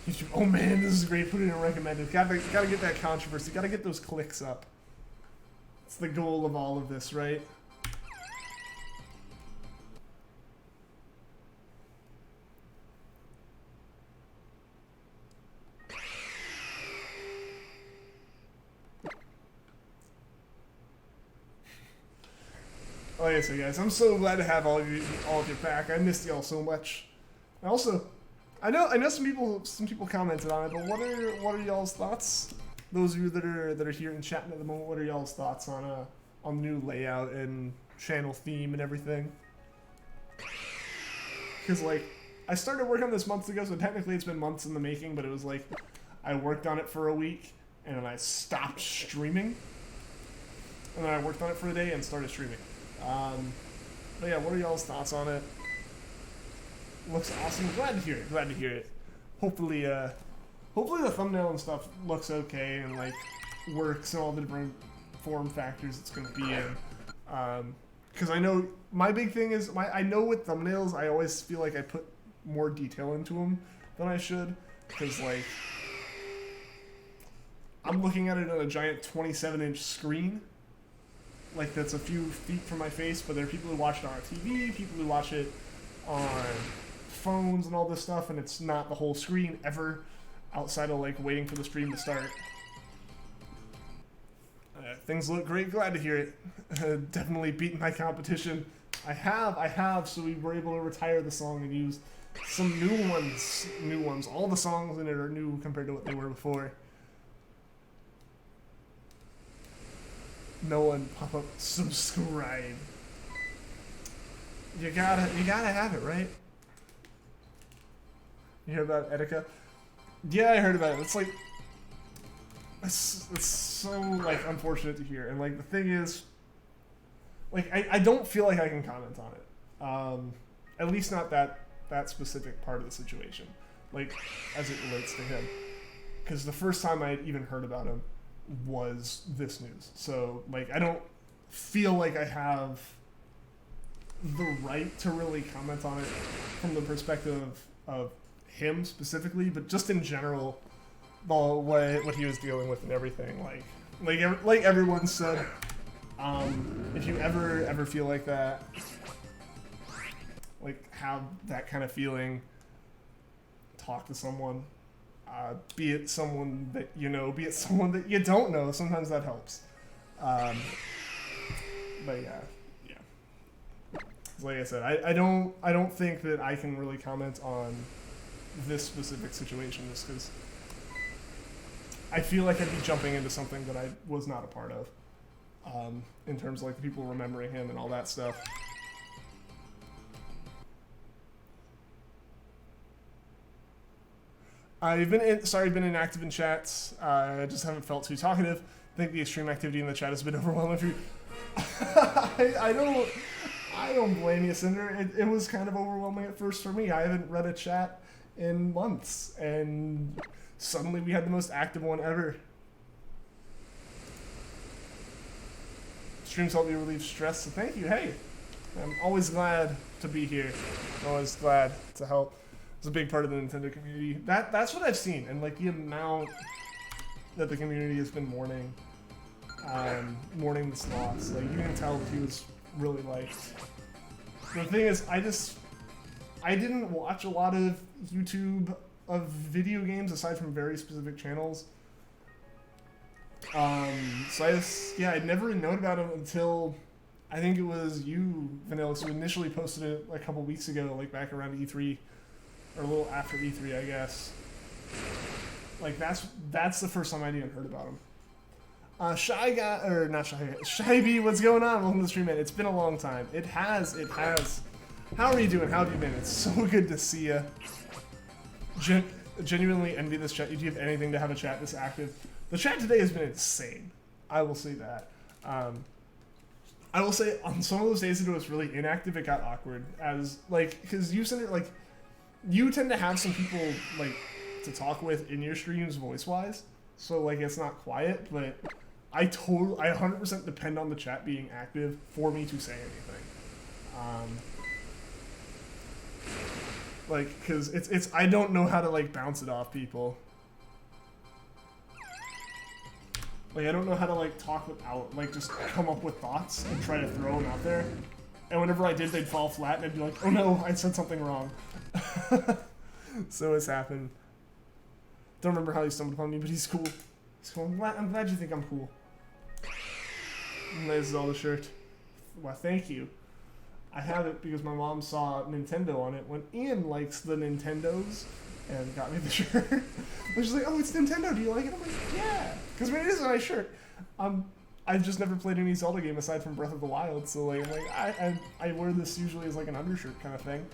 S1: YouTube. Oh man, this is great. Put it in recommended. Gotta get that controversy. Gotta get those clicks up. It's the goal of all of this, right? Oh yeah, so guys, I'm so glad to have all of you back. I missed y'all so much. And also, I know some people commented on it, but what are y'all's thoughts? Those of you that are here and chatting at the moment, what are y'all's thoughts on the new layout and channel theme and everything? Because like, I started working on this months ago, so technically it's been months in the making, but it was like, I worked on it for a week, and then I stopped streaming. And then I worked on it for a day and started streaming. But yeah, what are y'all's thoughts on it? Looks awesome. Glad to hear it. Glad to hear it. Hopefully the thumbnail and stuff looks okay and like works and all the different form factors it's gonna be in. Because I know my big thing is I know with thumbnails I always feel like I put more detail into them than I should. Because like I'm looking at it on a giant 27-inch screen. Like that's a few feet from my face, but there are people who watch it on TV, people who watch it on phones and all this stuff, and it's not the whole screen ever outside of like waiting for the stream to start. Things look great, glad to hear it. Definitely beating my competition. I have, so we were able to retire the song and use some new ones. All the songs in it are new compared to what they were before. No one pop up subscribe. You gotta have it, right? You heard about Etika? Yeah, I heard about it. It's like it's so like unfortunate to hear, and like the thing is, like I don't feel like I can comment on it. At least not that specific part of the situation, like as it relates to him, because the first time I even heard about him was this news. So like I don't feel like I have the right to really comment on it from the perspective of him specifically, but just in general, what he was dealing with and everything. Like everyone said, if you ever feel like that, like have that kind of feeling, talk to someone. Be it someone that you know, be it someone that you don't know. Sometimes that helps. But yeah. Like I said, I don't think that I can really comment on this specific situation just because I feel like I'd be jumping into something that I was not a part of. In terms of like the people remembering him and all that stuff. I've been inactive in chats. I just haven't felt too talkative. I think the extreme activity in the chat has been overwhelming for you. I don't blame you, Cinder. It was kind of overwhelming at first for me. I haven't read a chat in months, and suddenly we had the most active one ever. Streams help you relieve stress, so thank you. Hey, I'm always glad to be here. I'm always glad to help. It's a big part of the Nintendo community. That's what I've seen, and like the amount that the community has been mourning this loss. Like you can tell that he was really liked. The thing is, I didn't watch a lot of YouTube of video games aside from very specific channels. So I'd never known about him until I think it was you, Vanilla, who initially posted it like a couple weeks ago, like back around E3. Or a little after E3, I guess. Like that's the first time I even heard about him. Shy B, what's going on? Welcome to the stream, man. It's been a long time. It has. How are you doing? How have you been? It's so good to see you. Genuinely envy this chat. Do you have anything to have a chat this active? The chat today has been insane. I will say that. I will say on some of those days that it was really inactive, it got awkward as like because you send it like you tend to have some people like to talk with in your streams voice wise, so like it's not quiet, but I 100% depend on the chat being active for me to say anything. Like because it's I don't know how to like bounce it off people. Like, I don't know how to, like, talk without, like, just come up with thoughts and try to throw them out there. And whenever I did, they'd fall flat, and I'd be like, oh no, I said something wrong. So it's happened. Don't remember how he stumbled upon me, but he's cool. He's cool. I'm glad you think I'm cool. Nice Zelda shirt. Well, thank you. I have it because my mom saw Nintendo on it when Ian likes the Nintendos. And got me the shirt. She's like, oh, it's Nintendo, do you like it? I'm like, yeah. Because I mean, it is a nice shirt. I've just never played any Zelda game aside from Breath of the Wild, so like, I wear this usually as like an undershirt kind of thing.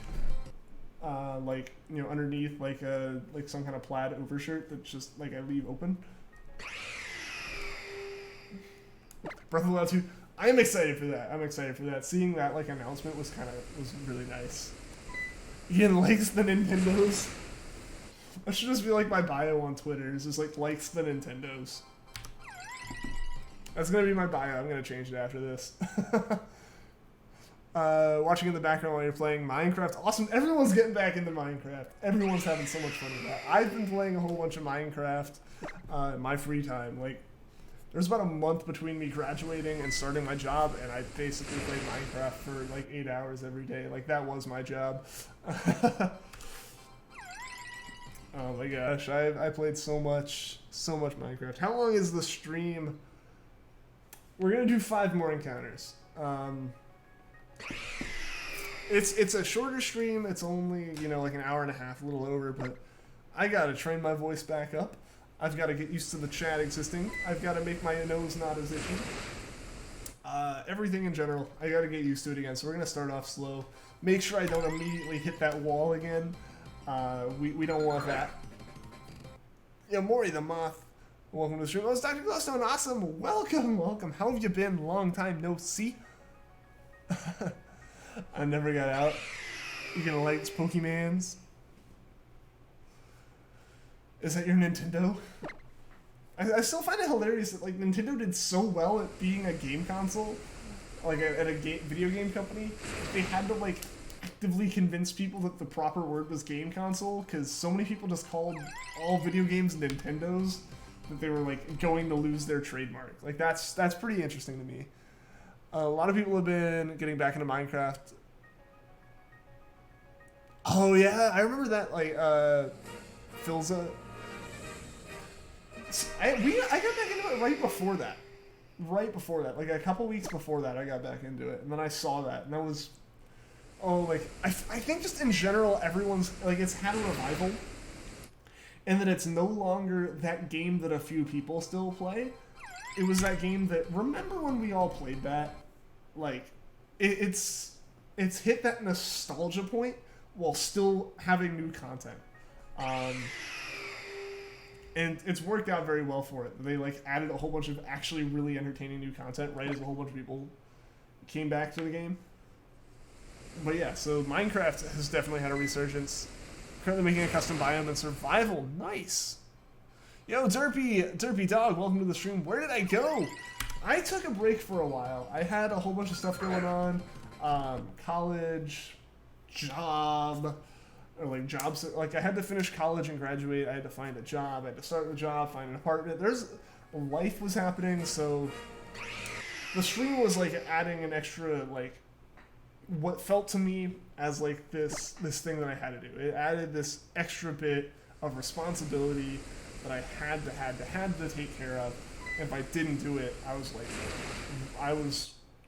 S1: Like, you know, underneath like some kind of plaid overshirt that's just like I leave open. Breath of the Wild 2, I am excited for that. I'm excited for that. Seeing that like announcement was really nice. Ian likes the Nintendos. That should just be like my bio on Twitter. It's just like likes the Nintendos. That's gonna be my bio. I'm gonna change it after this. Watching in the background while you're playing Minecraft. Awesome. Everyone's getting back into Minecraft. Everyone's having so much fun with that. I've been playing a whole bunch of Minecraft in my free time. Like, there's about a month between me graduating and starting my job, and I basically played Minecraft for like 8 hours every day. Like, that was my job. Oh my gosh, I played so much Minecraft. How long is the stream? We're gonna do 5 more encounters. It's a shorter stream. It's only, you know, like an hour and a half, a little over, but I gotta train my voice back up. I've got to get used to the chat existing. I've got to make my nose not as itchy. Everything in general, I got to get used to it again. So we're gonna start off slow. Make sure I don't immediately hit that wall again. We don't want that. Yo, Mori the Moth, welcome to the stream. Oh, it's Dr. Glowstone, awesome. Welcome. How have you been? Long time no see. I never got out. You gonna like Pokemans? Is that your Nintendo? I still find it hilarious that like Nintendo did so well at being a game console, like at a video game company. They had to like actively convince people that the proper word was game console, because so many people just called all video games Nintendos that they were like going to lose their trademark. Like that's pretty interesting to me. A lot of people have been getting back into Minecraft. Oh yeah, I remember that, like Philza. I got back into it right before that. Like a couple weeks before that, I got back into it, and then I saw that, and that was, like I think just in general, everyone's like it's had a revival, and that it's no longer that game that a few people still play. It was that game that, remember when we all played that? Like, it's hit that nostalgia point while still having new content. And it's worked out very well for it. They like added a whole bunch of actually really entertaining new content right as a whole bunch of people came back to the game. But yeah, so Minecraft has definitely had a resurgence. Currently making a custom biome and survival. Nice. Yo, Derpy Dog, welcome to the stream. Where did I go? I took a break for a while. I had a whole bunch of stuff going on. College, job, or like jobs. Like I had to finish college and graduate. I had to find a job. I had to start the job, find an apartment. Life was happening, so the stream was like adding an extra, like, what felt to me as like this thing that I had to do. It added this extra bit of responsibility that I had to take care of. And if I didn't do it, I was like,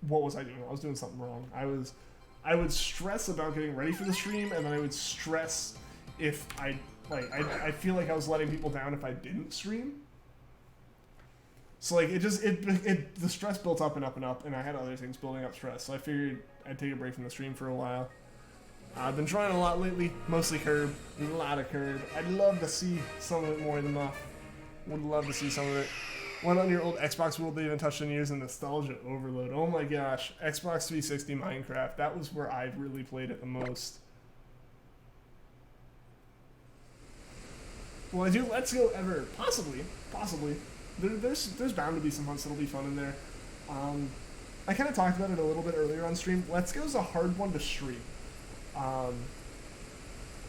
S1: what was I doing? I was doing something wrong. I would stress about getting ready for the stream, and then I would stress if I feel like I was letting people down if I didn't stream. So like the stress built up and up and up, and I had other things building up stress. So I figured I'd take a break from the stream for a while. I've been trying a lot lately, mostly Curb, a lot of Curb. I'd love to see some of it more than enough. Would love to see some of it. Went on your old Xbox world they haven't touched in years, and nostalgia overload. Oh my gosh, Xbox 360 Minecraft. That was where I really played it the most. Will I do Let's Go ever? Possibly. There's bound to be some hunts that'll be fun in there. I kind of talked about it a little bit earlier on stream. Let's Go is a hard one to stream.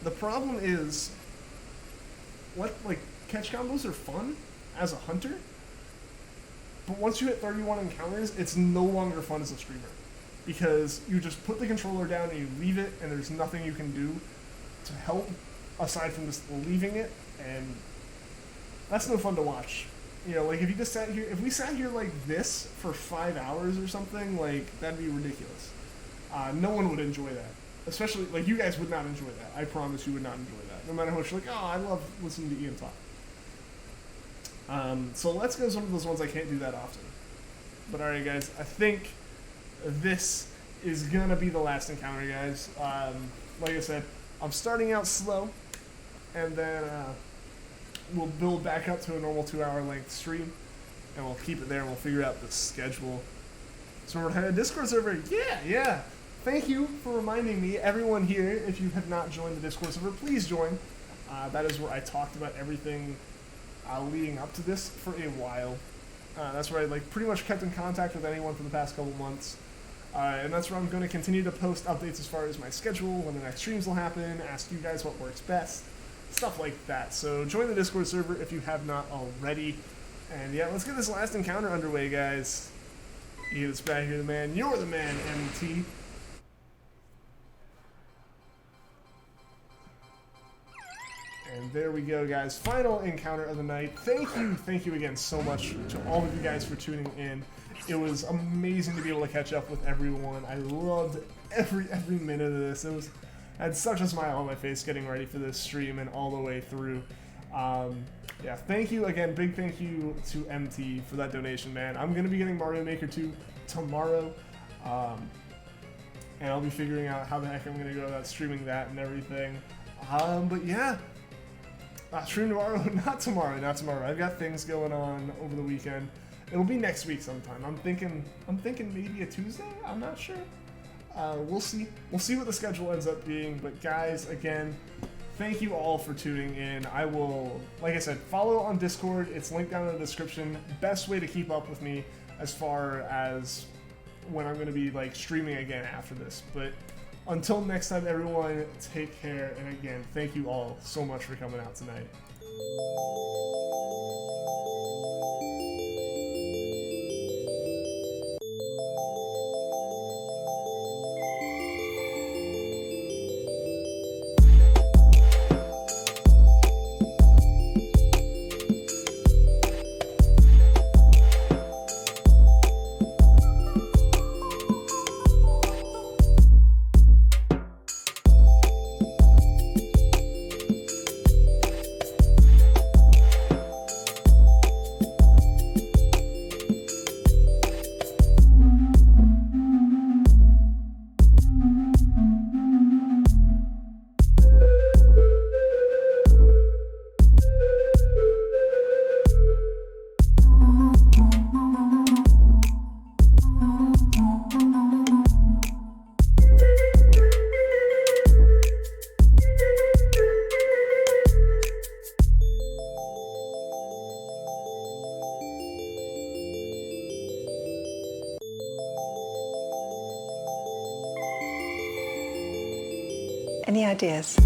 S1: The problem is, catch combos are fun as a hunter, but once you hit 31 encounters, it's no longer fun as a streamer, because you just put the controller down and you leave it, and there's nothing you can do to help aside from just leaving it, and that's no fun to watch. You know, like if you just sat here, if we sat here like this for 5 hours or something, like that'd be ridiculous. No one would enjoy that. Especially, like, you guys would not enjoy that. I promise you would not enjoy that. No matter how much you're like, oh, I love listening to Ian talk. So Let's Go is one of those ones I can't do that often. But alright, guys, I think this is gonna be the last encounter, guys. Like I said, I'm starting out slow, and then we'll build back up to a normal 2-hour length stream, and we'll keep it there, and we'll figure out the schedule. So we're headed to Discord server. Yeah. Thank you for reminding me. Everyone here, if you have not joined the Discord server, please join. That is where I talked about everything leading up to this for a while. That's where I pretty much kept in contact with anyone for the past couple months. And that's where I'm going to continue to post updates as far as my schedule, when the next streams will happen, ask you guys what works best, stuff like that. So join the Discord server if you have not already. And yeah, let's get this last encounter underway, guys. You get us back here, the man. You're the man, MT. And there we go, guys. Final encounter of the night. Thank you again so much to all of you guys for tuning in. It was amazing to be able to catch up with everyone. I loved every minute of this. I had such a smile on my face getting ready for this stream and all the way through. Yeah, thank you again. Big thank you to MT for that donation, man. I'm gonna be getting Mario Maker 2 tomorrow, and I'll be figuring out how the heck I'm gonna go about streaming that and everything. But yeah. Stream tomorrow? Not tomorrow. I've got things going on over the weekend. It'll be next week sometime. I'm thinking maybe a Tuesday? I'm not sure. We'll see. We'll see what the schedule ends up being. But guys, again, thank you all for tuning in. I will, like I said, follow on Discord. It's linked down in the description. Best way to keep up with me as far as when I'm going to be streaming again after this. But until next time, everyone, take care, and again, thank you all so much for coming out tonight.
S2: Any ideas?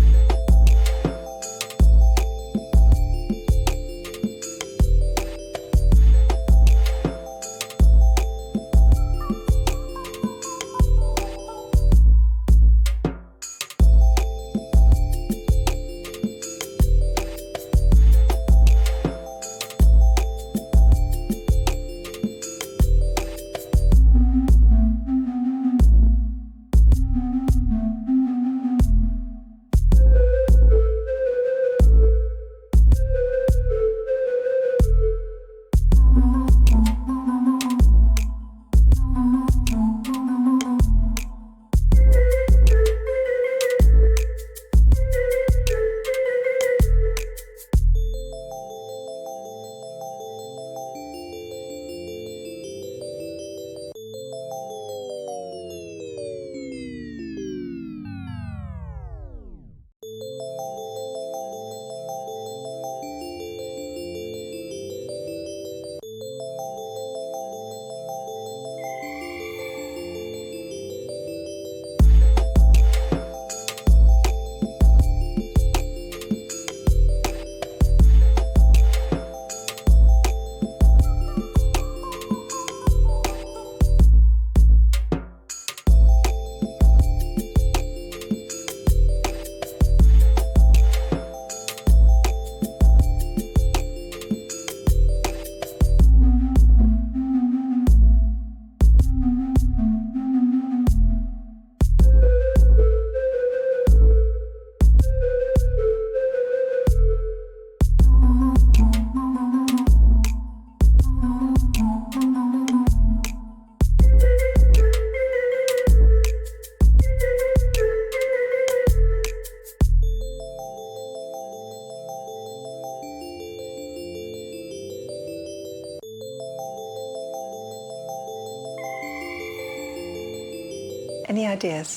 S2: Any ideas?